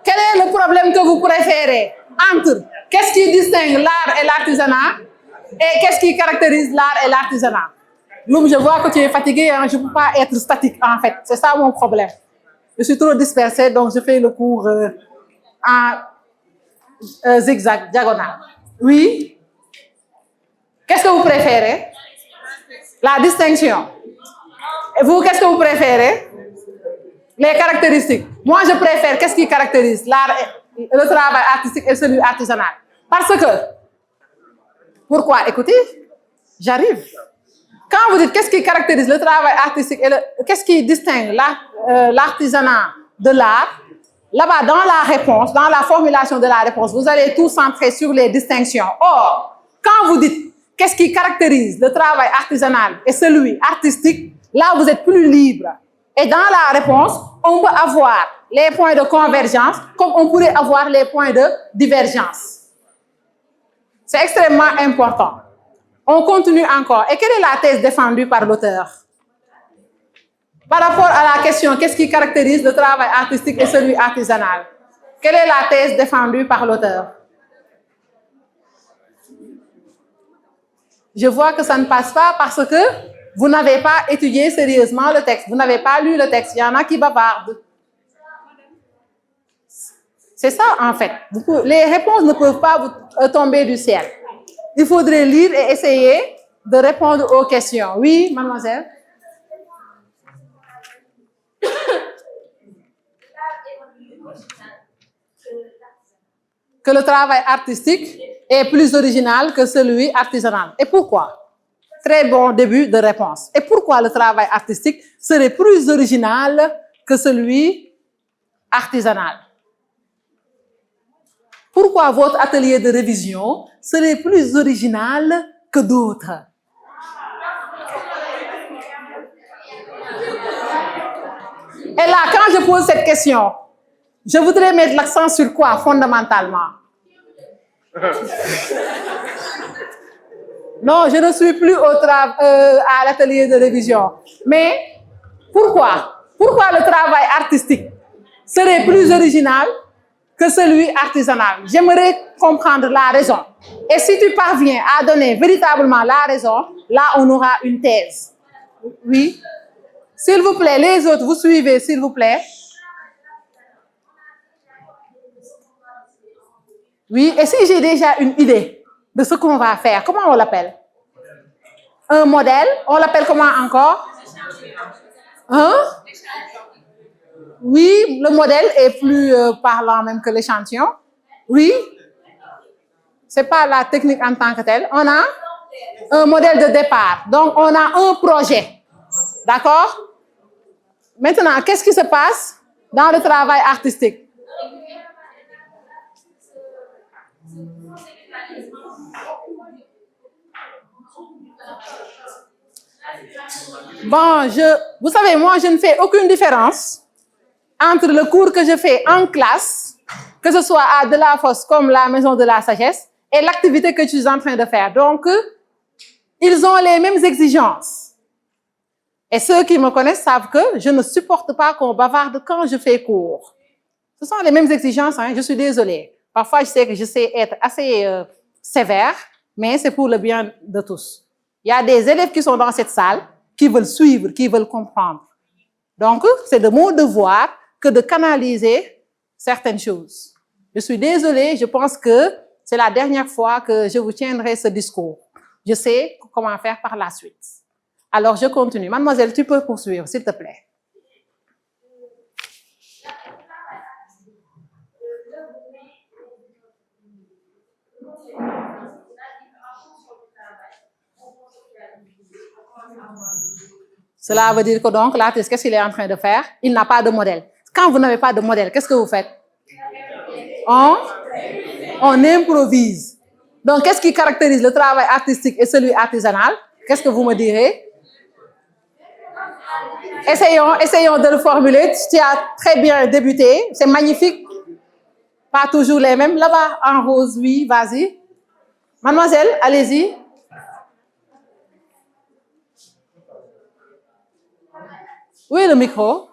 Quel est le problème que vous préférez entre qu'est-ce qui distingue l'art et l'artisanat et qu'est-ce qui caractérise l'art et l'artisanat? Loum, je vois que tu es fatigué, hein, je ne peux pas être statique en fait. C'est ça mon problème. Je suis trop dispersée, donc je fais le cours en zigzag, diagonale. Oui? Qu'est-ce que vous préférez? La distinction. Et vous, qu'est-ce que vous préférez? Les caractéristiques. Moi, je préfère qu'est-ce qui caractérise l'art, le travail artistique et celui artisanal. Parce que, pourquoi? Écoutez, j'arrive. Quand vous dites qu'est-ce qui caractérise le travail artistique et qu'est-ce qui distingue l'artisanat de l'art, là-bas, dans la réponse, dans la formulation de la réponse, vous allez tout centrer sur les distinctions. Or, quand vous dites qu'est-ce qui caractérise le travail artisanal et celui artistique, là, vous êtes plus libre. Et dans la réponse, on peut avoir les points de convergence comme on pourrait avoir les points de divergence. C'est extrêmement important. On continue encore. Et quelle est la thèse défendue par l'auteur? Par rapport à la question, qu'est-ce qui caractérise le travail artistique et celui artisanal? Quelle est la thèse défendue par l'auteur? Je vois que ça ne passe pas parce que vous n'avez pas étudié sérieusement le texte. Vous n'avez pas lu le texte. Il y en a qui bavardent. C'est ça, en fait. Les réponses ne peuvent pas vous tomber du ciel. Il faudrait lire et essayer de répondre aux questions. Oui, mademoiselle? Que le travail artistique est plus original que celui artisanal. Et pourquoi? Très bon début de réponse. Et pourquoi le travail artistique serait plus original que celui artisanal? Pourquoi votre atelier de révision serait plus original que d'autres? Et là, quand je pose cette question, je voudrais mettre l'accent sur quoi fondamentalement? Non, je ne suis plus à l'atelier de révision. Mais pourquoi? Pourquoi le travail artistique serait plus original que celui artisanal. J'aimerais comprendre la raison. Et si tu parviens à donner véritablement la raison, là, on aura une thèse. Oui. S'il vous plaît, les autres, vous suivez, s'il vous plaît. Oui, et si j'ai déjà une idée de ce qu'on va faire, comment on l'appelle? Un modèle, on l'appelle comment encore? Hein? Oui, le modèle est plus parlant même que l'échantillon. Oui. C'est pas la technique en tant que telle. On a un modèle de départ. Donc, on a un projet. D'accord? Maintenant, qu'est-ce qui se passe dans le travail artistique? Bon, vous savez, moi, je ne fais aucune différence entre le cours que je fais en classe, que ce soit à Delafosse comme la Maison de la Sagesse, et l'activité que je suis en train de faire. Donc, ils ont les mêmes exigences. Et ceux qui me connaissent savent que je ne supporte pas qu'on bavarde quand je fais cours. Ce sont les mêmes exigences, hein, je suis désolée. Parfois, je sais que je sais être assez sévère, mais c'est pour le bien de tous. Il y a des élèves qui sont dans cette salle, qui veulent suivre, qui veulent comprendre. Donc, c'est de mon devoir que de canaliser certaines choses. Je suis désolée, je pense que c'est la dernière fois que je vous tiendrai ce discours. Je sais comment faire par la suite. Alors, je continue. Mademoiselle, tu peux poursuivre, s'il te plaît. Cela veut dire que donc, l'artiste, qu'est-ce qu'il est en train de faire? Il n'a pas de modèle. Quand vous n'avez pas de modèle, qu'est-ce que vous faites? On improvise. Donc, qu'est-ce qui caractérise le travail artistique et celui artisanal? Qu'est-ce que vous me direz? Essayons de le formuler. Tu as très bien débuté. C'est magnifique. Pas toujours les mêmes. Là-bas, en rose, oui, vas-y. Mademoiselle, allez-y. Oui, le micro.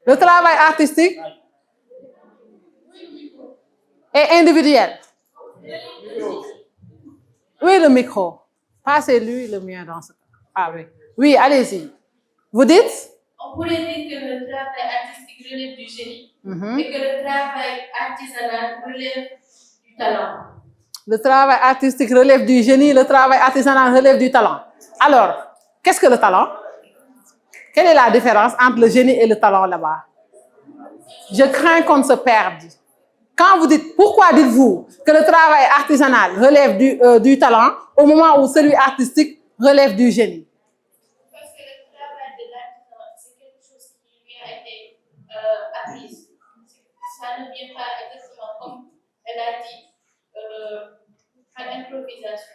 Le travail artistique est individuel. Oui, le micro. Passez-lui le mien dans ce cas. Ah oui. Oui, allez-y. Vous dites? On pourrait dire que le travail artistique relève du génie et que le travail artisanal relève du talent. Le travail artistique relève du génie, le travail artisanal relève du talent. Alors, qu'est-ce que le talent? Quelle est la différence entre le génie et le talent là-bas? Je crains qu'on ne se perde. Quand vous dites, pourquoi dites-vous que le travail artisanal relève du talent au moment où celui artistique relève du génie? Parce que le travail de l'artisan, c'est quelque chose qui lui a été appris. Ça ne vient pas exactement comme elle a dit, par improvisation.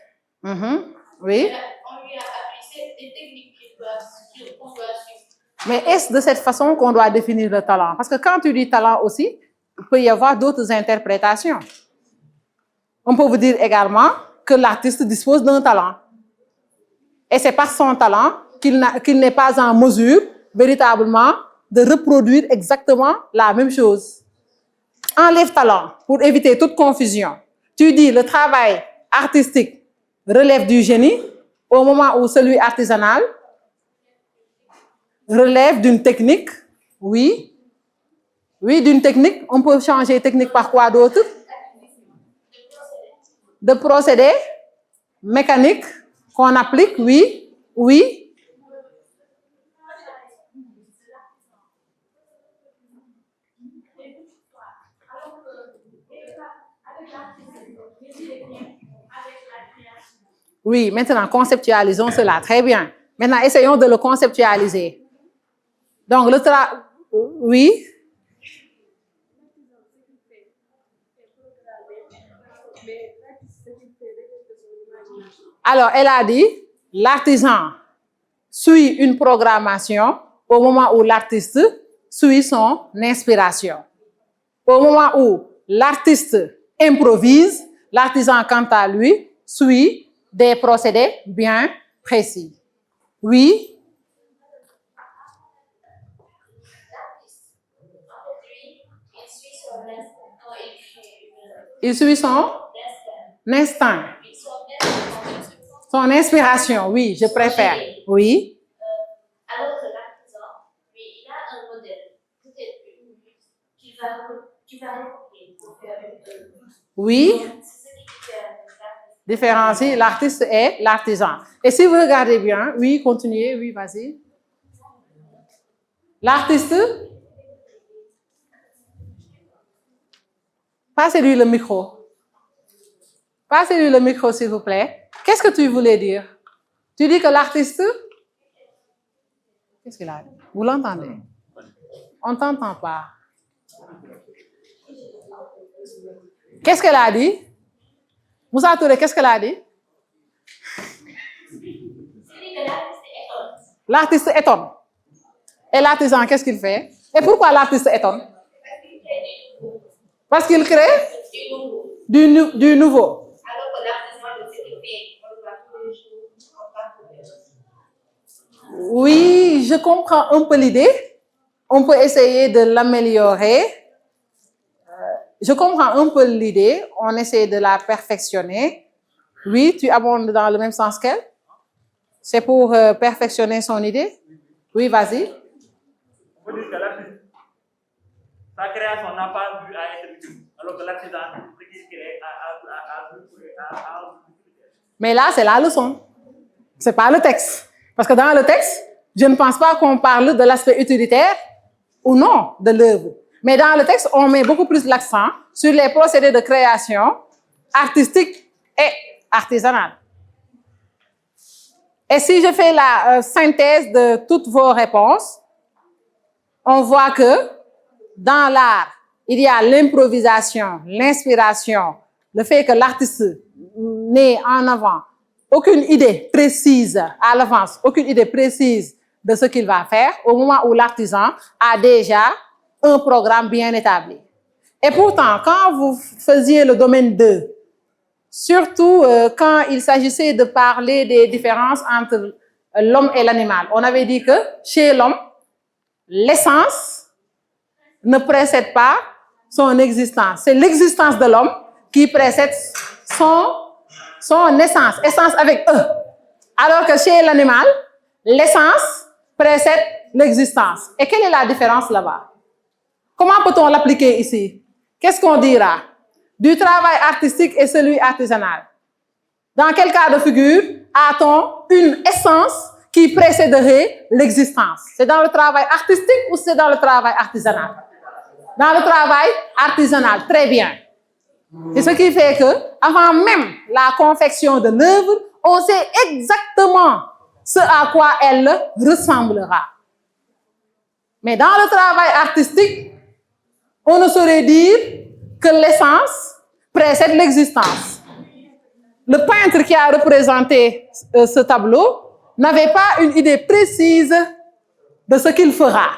Oui. On lui a appris des techniques qu'on doit suivre. Mais est-ce de cette façon qu'on doit définir le talent? Parce que quand tu dis talent aussi, il peut y avoir d'autres interprétations. On peut vous dire également que l'artiste dispose d'un talent. Et c'est par son talent qu'il n'est pas en mesure véritablement de reproduire exactement la même chose. Enlève talent pour éviter toute confusion. Tu dis le travail artistique relève du génie au moment où celui artisanal relève d'une technique. Oui. Oui, d'une technique. On peut changer technique par quoi d'autre? De procédés mécaniques qu'on applique, oui. Oui. Oui, maintenant, conceptualisons cela. Très bien. Maintenant, essayons de le conceptualiser. Donc, oui. Alors, elle a dit, l'artisan suit une programmation au moment où l'artiste suit son inspiration. Au moment où l'artiste improvise, l'artisan, quant à lui, suit des procédés bien précis. Oui. L'artiste, en fait, lui, il suit son Il suit son instinct. Son inspiration, oui, je préfère. Oui. Alors que l'artisan, lui, il a un modèle, peut-être qu'il va recopier pour faire une œuvre. Oui. C'est ce qui Différencie l'artiste et l'artisan. Et si vous regardez bien, oui, continuez, oui, vas-y. L'artiste, passez-lui le micro. Passez-lui le micro, s'il vous plaît. Qu'est-ce que tu voulais dire? Tu dis que l'artiste... Qu'est-ce qu'il a dit? Vous l'entendez? On ne t'entend pas. Qu'est-ce qu'elle a dit? Moussa Touré, qu'est-ce qu'elle a dit? L'artiste étonne. Et l'artisan, qu'est-ce qu'il fait? Et pourquoi l'artiste étonne? Parce qu'il crée du nouveau. Alors que l'artisan, c'est qu'il fait, on le voit tous les jours, on va tous les jours. Oui, je comprends un peu l'idée. On peut essayer de l'améliorer. Je comprends un peu l'idée. On essaie de la perfectionner. Oui, tu abondes dans le même sens qu'elle. C'est pour perfectionner son idée. Oui, vas-y. On peut dire que l'artiste, sa création n'a pas vu à être utile, alors que l'artisan, ce qu'il crée, a vu. Mais là, c'est la leçon. C'est pas le texte. Parce que dans le texte, je ne pense pas qu'on parle de l'aspect utilitaire ou non de l'œuvre. Mais dans le texte, on met beaucoup plus l'accent sur les procédés de création artistique et artisanale. Et si je fais la synthèse de toutes vos réponses, on voit que dans l'art, il y a l'improvisation, l'inspiration, le fait que l'artiste n'ait en avant aucune idée précise à l'avance, aucune idée précise de ce qu'il va faire, au moment où l'artisan a déjà un programme bien établi. Et pourtant, quand vous faisiez le domaine 2, surtout quand il s'agissait de parler des différences entre l'homme et l'animal, on avait dit que chez l'homme, l'essence ne précède pas son existence. C'est l'existence de l'homme qui précède son essence, essence avec E. Alors que chez l'animal, l'essence précède l'existence. Et quelle est la différence là-bas? Comment peut-on l'appliquer ici? Qu'est-ce qu'on dira? Du travail artistique et celui artisanal. Dans quel cas de figure a-t-on une essence qui précéderait l'existence? C'est dans le travail artistique ou c'est dans le travail artisanal? Dans le travail artisanal, très bien. C'est ce qui fait que, avant même la confection de l'œuvre, on sait exactement ce à quoi elle ressemblera. Mais dans le travail artistique, on ne saurait dire que l'essence précède l'existence. Le peintre qui a représenté ce tableau n'avait pas une idée précise de ce qu'il fera.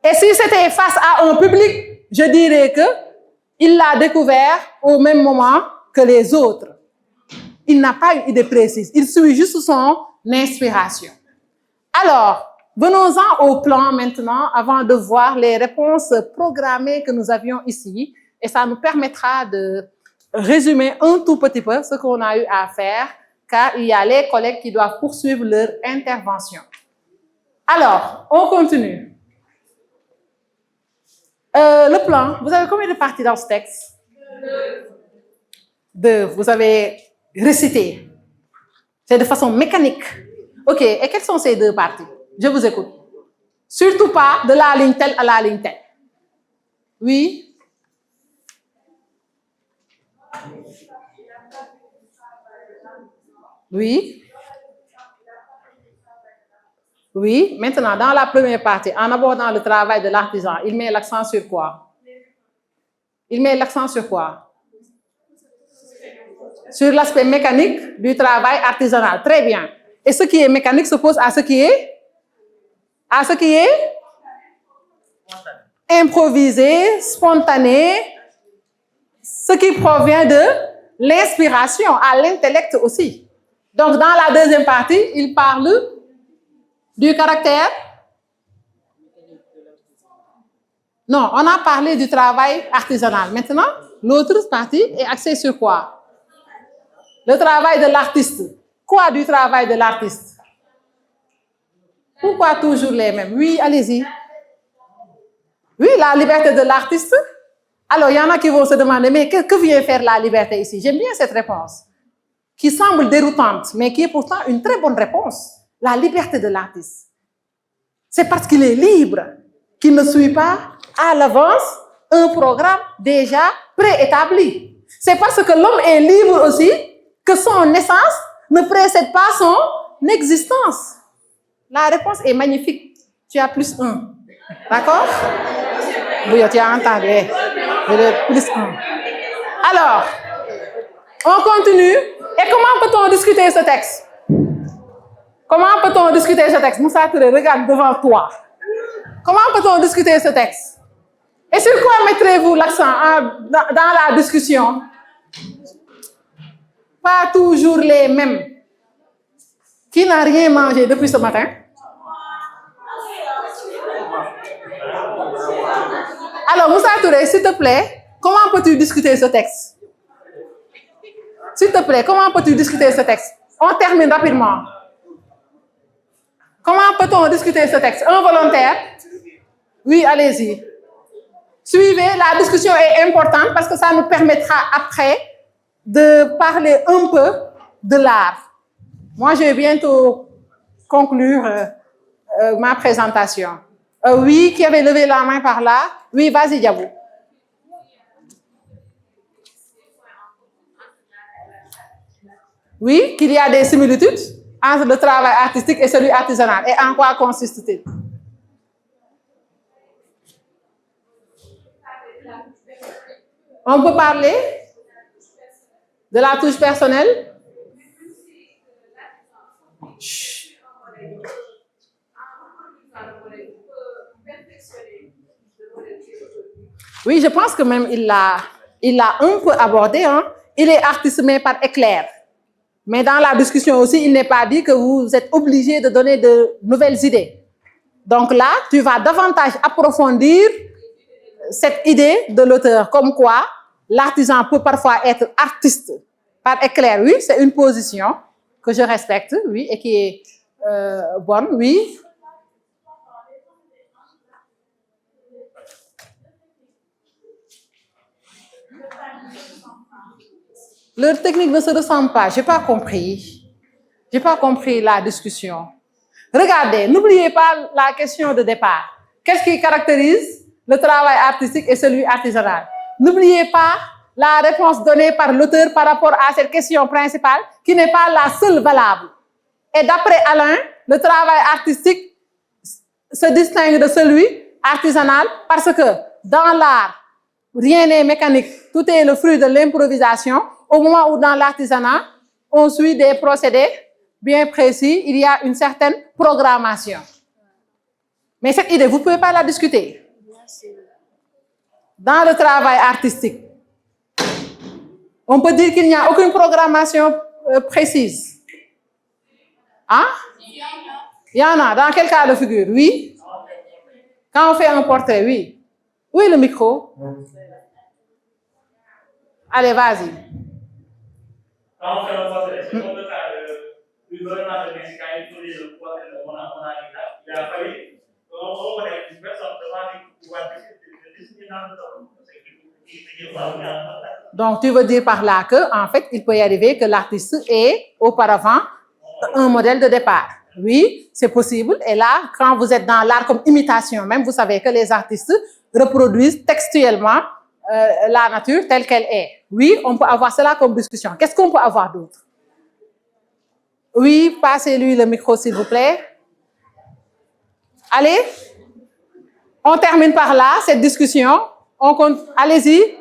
Et si c'était face à un public, je dirais qu'il l'a découvert au même moment que les autres. Il n'a pas une idée précise, il suit juste son inspiration. Alors, venons-en au plan maintenant avant de voir les réponses programmées que nous avions ici. Et ça nous permettra de résumer un tout petit peu ce qu'on a eu à faire, car il y a les collègues qui doivent poursuivre leur intervention. Alors, on continue. Le plan, vous avez combien de parties dans ce texte? Deux. Vous avez récité. C'est de façon mécanique. OK, et quelles sont ces deux parties? Je vous écoute. Surtout pas de la ligne telle à la ligne telle. Oui? Oui? Oui, maintenant, dans la première partie, en abordant le travail de l'artisan, il met l'accent sur quoi? Il met l'accent sur quoi? Sur l'aspect mécanique du travail artisanal. Très bien. Et ce qui est mécanique s'oppose à ce qui est? À ce qui est? Improvisé, spontané, ce qui provient de l'inspiration, à l'intellect aussi. Donc, dans la deuxième partie, il parle du caractère Non, on a parlé du travail artisanal. Maintenant, l'autre partie est axée sur quoi? Le travail de l'artiste. Quoi du travail de l'artiste? Pourquoi toujours les mêmes? Oui, allez-y. Oui, la liberté de l'artiste. Alors, il y en a qui vont se demander, mais que vient faire la liberté ici? J'aime bien cette réponse, qui semble déroutante, mais qui est pourtant une très bonne réponse. La liberté de l'artiste. C'est parce qu'il est libre qu'il ne suit pas à l'avance un programme déjà préétabli. C'est parce que l'homme est libre aussi que son essence ne précède pas son existence. La réponse est magnifique. Tu as plus 1. D'accord? Oui, tu as entendu. Plus 1. Alors, on continue. Et comment peut-on discuter ce texte? Comment peut-on discuter ce texte? Moussa Touré, regarde devant toi. Comment peut-on discuter ce texte? Et sur quoi mettrez-vous l'accent dans la discussion? Pas toujours les mêmes. Qui n'a rien mangé depuis ce matin? Alors, Moussa Touré, s'il te plaît, comment peux-tu discuter ce texte? S'il te plaît, comment peux-tu discuter ce texte? On termine rapidement. Comment peut-on discuter ce texte? Un volontaire? Oui, allez-y. Suivez, la discussion est importante parce que ça nous permettra après de parler un peu de l'art. Moi, je vais bientôt conclure ma présentation. Oui, qui avait levé la main par là? Oui, vas-y, Diabou. Oui, qu'il y a des similitudes entre le travail artistique et celui artisanal. Et en quoi consiste-t-il? On peut parler de la touche personnelle? Chut. Oui, je pense que même il l'a un peu abordé. Hein? Il est artiste, mais par éclair. Mais dans la discussion aussi, il n'est pas dit que vous êtes obligé de donner de nouvelles idées. Donc là, tu vas davantage approfondir cette idée de l'auteur, comme quoi l'artisan peut parfois être artiste par éclair. Oui, c'est une position que je respecte, oui, et qui est bonne, oui. Leur technique ne se ressemble pas. Je n'ai pas compris. Je n'ai pas compris la discussion. Regardez, n'oubliez pas la question de départ. Qu'est-ce qui caractérise le travail artistique et celui artisanal? N'oubliez pas la réponse donnée par l'auteur par rapport à cette question principale, qui n'est pas la seule valable. Et d'après Alain, le travail artistique se distingue de celui artisanal parce que dans l'art, rien n'est mécanique, tout est le fruit de l'improvisation. Au moment où dans l'artisanat, on suit des procédés bien précis, il y a une certaine programmation. Mais cette idée, vous ne pouvez pas la discuter. Dans le travail artistique, on peut dire qu'il n'y a aucune programmation précise. Hein? Il y en a. Dans quel cas de figure? Oui. Quand on fait un portrait, oui. Où est le micro? Allez, vas-y. Quand on fait un portrait, c'est comme le cas du gouvernement de Mexique, il faut dire le portrait de il a fallu qu'on connaisse une personne devant pouvoir décider dans le temps. Donc, tu veux dire par là que, en fait, il peut y arriver que l'artiste ait auparavant un modèle de départ. Oui, c'est possible. Et là, quand vous êtes dans l'art comme imitation, même vous savez que les artistes reproduisent textuellement la nature telle qu'elle est. Oui, on peut avoir cela comme discussion. Qu'est-ce qu'on peut avoir d'autre? Oui, passez-lui le micro, s'il vous plaît. Allez, on termine par là, cette discussion. Allez-y.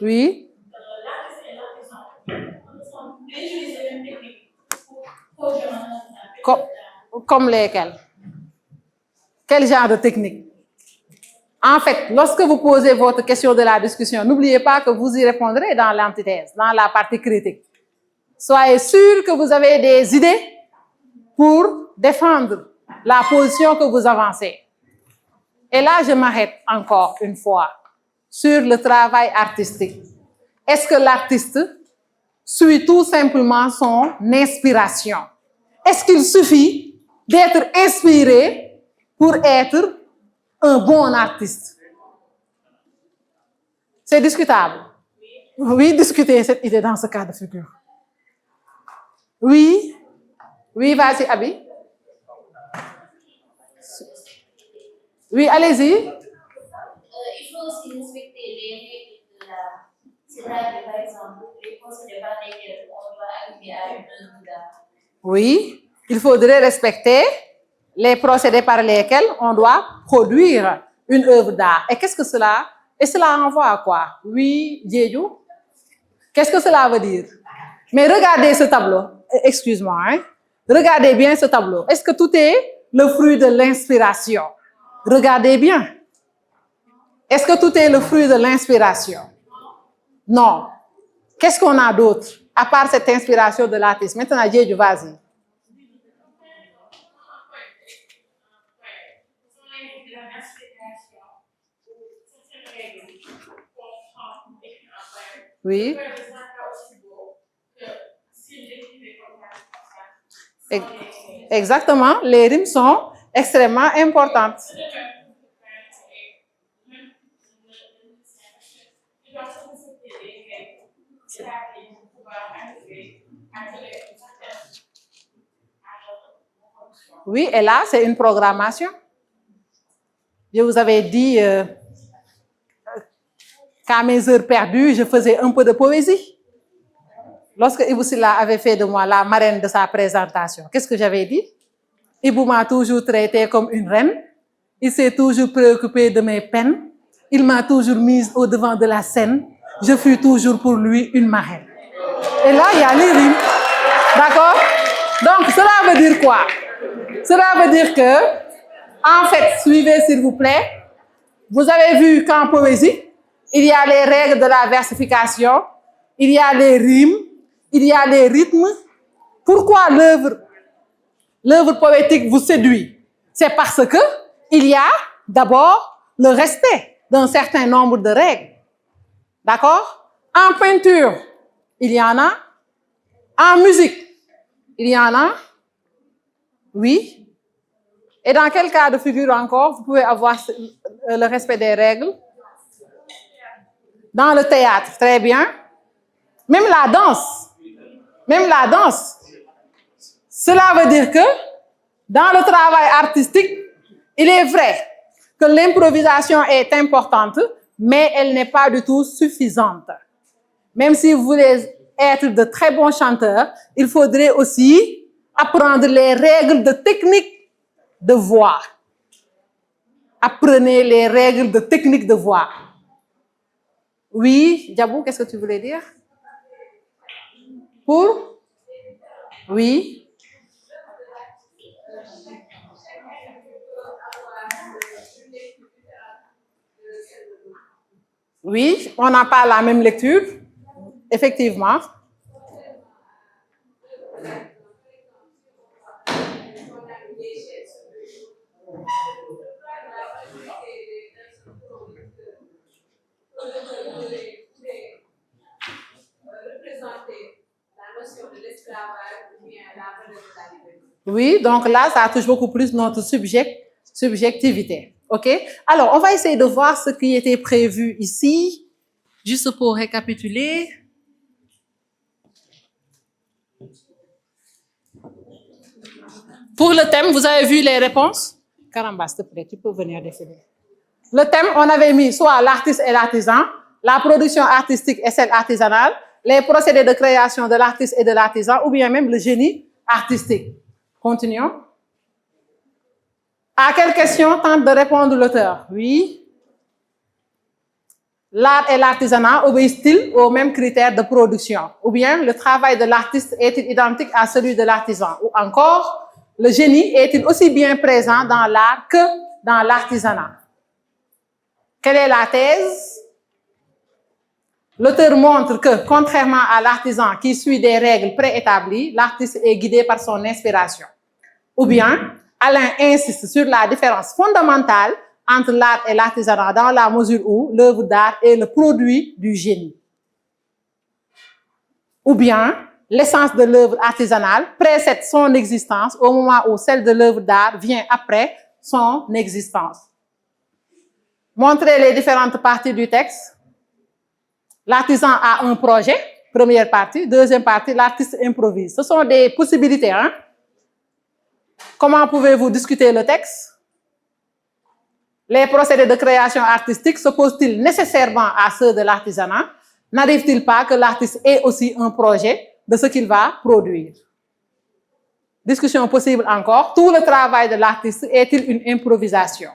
Oui. Comme lesquelles? Quel genre de technique? En fait, lorsque vous posez votre question de la discussion, n'oubliez pas que vous y répondrez dans l'antithèse, dans la partie critique. Soyez sûr que vous avez des idées pour défendre la position que vous avancez. Et là, je m'arrête encore une fois sur le travail artistique. Est-ce que l'artiste suit tout simplement son inspiration? Est-ce qu'il suffit d'être inspiré pour être un bon artiste? C'est discutable. Oui, discutez cette idée dans ce cas de figure. Oui, oui, vas-y, Abi. Oui, allez-y. Il faut aussi respecter les règles de l'art. C'est-à-dire, par exemple, les procédés par lesquels on doit arriver à une œuvre d'art. Oui, il faudrait respecter les procédés par lesquels on doit produire une œuvre d'art. Et qu'est-ce que cela? Et cela renvoie à quoi? Oui, Diédiou. Qu'est-ce que cela veut dire? Mais regardez ce tableau. Excuse-moi, hein? Regardez bien ce tableau. Est-ce que tout est le fruit de l'inspiration? Regardez bien. Est-ce que tout est le fruit de l'inspiration? Non. Qu'est-ce qu'on a d'autre à part cette inspiration de l'artiste? Maintenant, Diédiou, vas-y. Oui. Exactement. Les rimes sont extrêmement importantes. Oui, et là, c'est une programmation. Je vous avais dit qu'à mes heures perdues, je faisais un peu de poésie. Lorsque Ibou Silla avait fait de moi la marraine de sa présentation, qu'est-ce que j'avais dit? Ibou m'a toujours traité comme une reine. Il s'est toujours préoccupé de mes peines. Il m'a toujours mise au devant de la scène. Je fus toujours pour lui une marraine. Et là, il y a les rimes. D'accord? Donc, cela veut dire quoi? Cela veut dire que, en fait, suivez s'il vous plaît. Vous avez vu qu'en poésie, il y a les règles de la versification, il y a les rimes, il y a les rythmes. Pourquoi l'œuvre poétique vous séduit? C'est parce que il y a d'abord le respect d'un certain nombre de règles. D'accord? En peinture, il y en a. En musique, il y en a. Oui. Et dans quel cas de figure encore, vous pouvez avoir le respect des règles? Dans le théâtre, très bien. Même la danse. Même la danse. Cela veut dire que dans le travail artistique, il est vrai que l'improvisation est importante, mais elle n'est pas du tout suffisante. Même si vous voulez être de très bons chanteurs, il faudrait aussi apprendre les règles de technique de voix. Apprenez les règles de technique de voix. Oui, Diabou, qu'est-ce que tu voulais dire? Pour? Oui. Oui, on n'a pas la même lecture, effectivement. Oui, donc là, ça touche beaucoup plus notre subjectivité. OK? Alors, on va essayer de voir ce qui était prévu ici, juste pour récapituler. Pour le thème, vous avez vu les réponses? Caramba, s'il te plaît, tu peux venir défiler. Le thème, on avait mis soit l'artiste et l'artisan, la production artistique et celle artisanale, les procédés de création de l'artiste et de l'artisan, ou bien même le génie artistique. Continuons. À quelle question tente de répondre l'auteur? Oui. L'art et l'artisanat obéissent-ils aux mêmes critères de production? Ou bien le travail de l'artiste est-il identique à celui de l'artisan? Ou encore, le génie est-il aussi bien présent dans l'art que dans l'artisanat? Quelle est la thèse? L'auteur montre que, contrairement à l'artisan qui suit des règles préétablies, l'artiste est guidé par son inspiration. Ou bien, Alain insiste sur la différence fondamentale entre l'art et l'artisanat dans la mesure où l'œuvre d'art est le produit du génie. Ou bien, l'essence de l'œuvre artisanale précède son existence au moment où celle de l'œuvre d'art vient après son existence. Montrez les différentes parties du texte. L'artisan a un projet, première partie. Deuxième partie, l'artiste improvise. Ce sont des possibilités. Hein? Comment pouvez-vous discuter le texte? Les procédés de création artistique s'opposent-ils nécessairement à ceux de l'artisanat? N'arrive-t-il pas que l'artiste ait aussi un projet de ce qu'il va produire? Discussion possible encore. Tout le travail de l'artiste est-il une improvisation?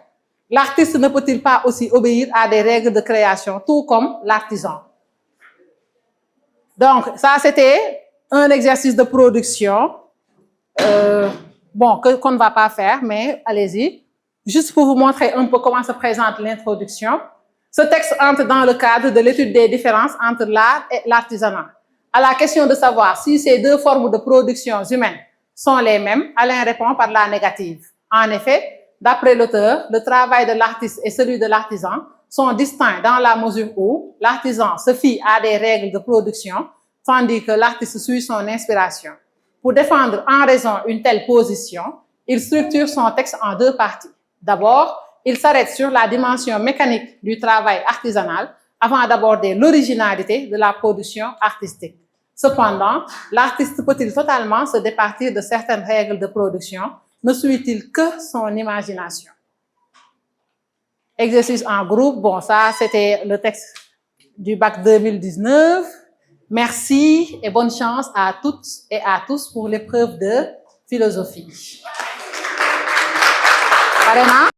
L'artiste ne peut-il pas aussi obéir à des règles de création, tout comme l'artisan? Donc, ça, c'était un exercice de production, qu'on ne va pas faire, mais allez-y. Juste pour vous montrer un peu comment se présente l'introduction. Ce texte entre dans le cadre de l'étude des différences entre l'art et l'artisanat. À la question de savoir si ces deux formes de production humaine sont les mêmes, Alain répond par la négative. En effet, d'après l'auteur, le travail de l'artiste et celui de l'artisan sont distincts dans la mesure où l'artisan se fie à des règles de production, tandis que l'artiste suit son inspiration. Pour défendre en raison une telle position, il structure son texte en deux parties. D'abord, il s'arrête sur la dimension mécanique du travail artisanal avant d'aborder l'originalité de la production artistique. Cependant, l'artiste peut-il totalement se départir de certaines règles de production? Ne suit-il que son imagination? Exercice en groupe. Bon, ça, c'était le texte du bac 2019. Merci et bonne chance à toutes et à tous pour l'épreuve de philosophie. Vraiment?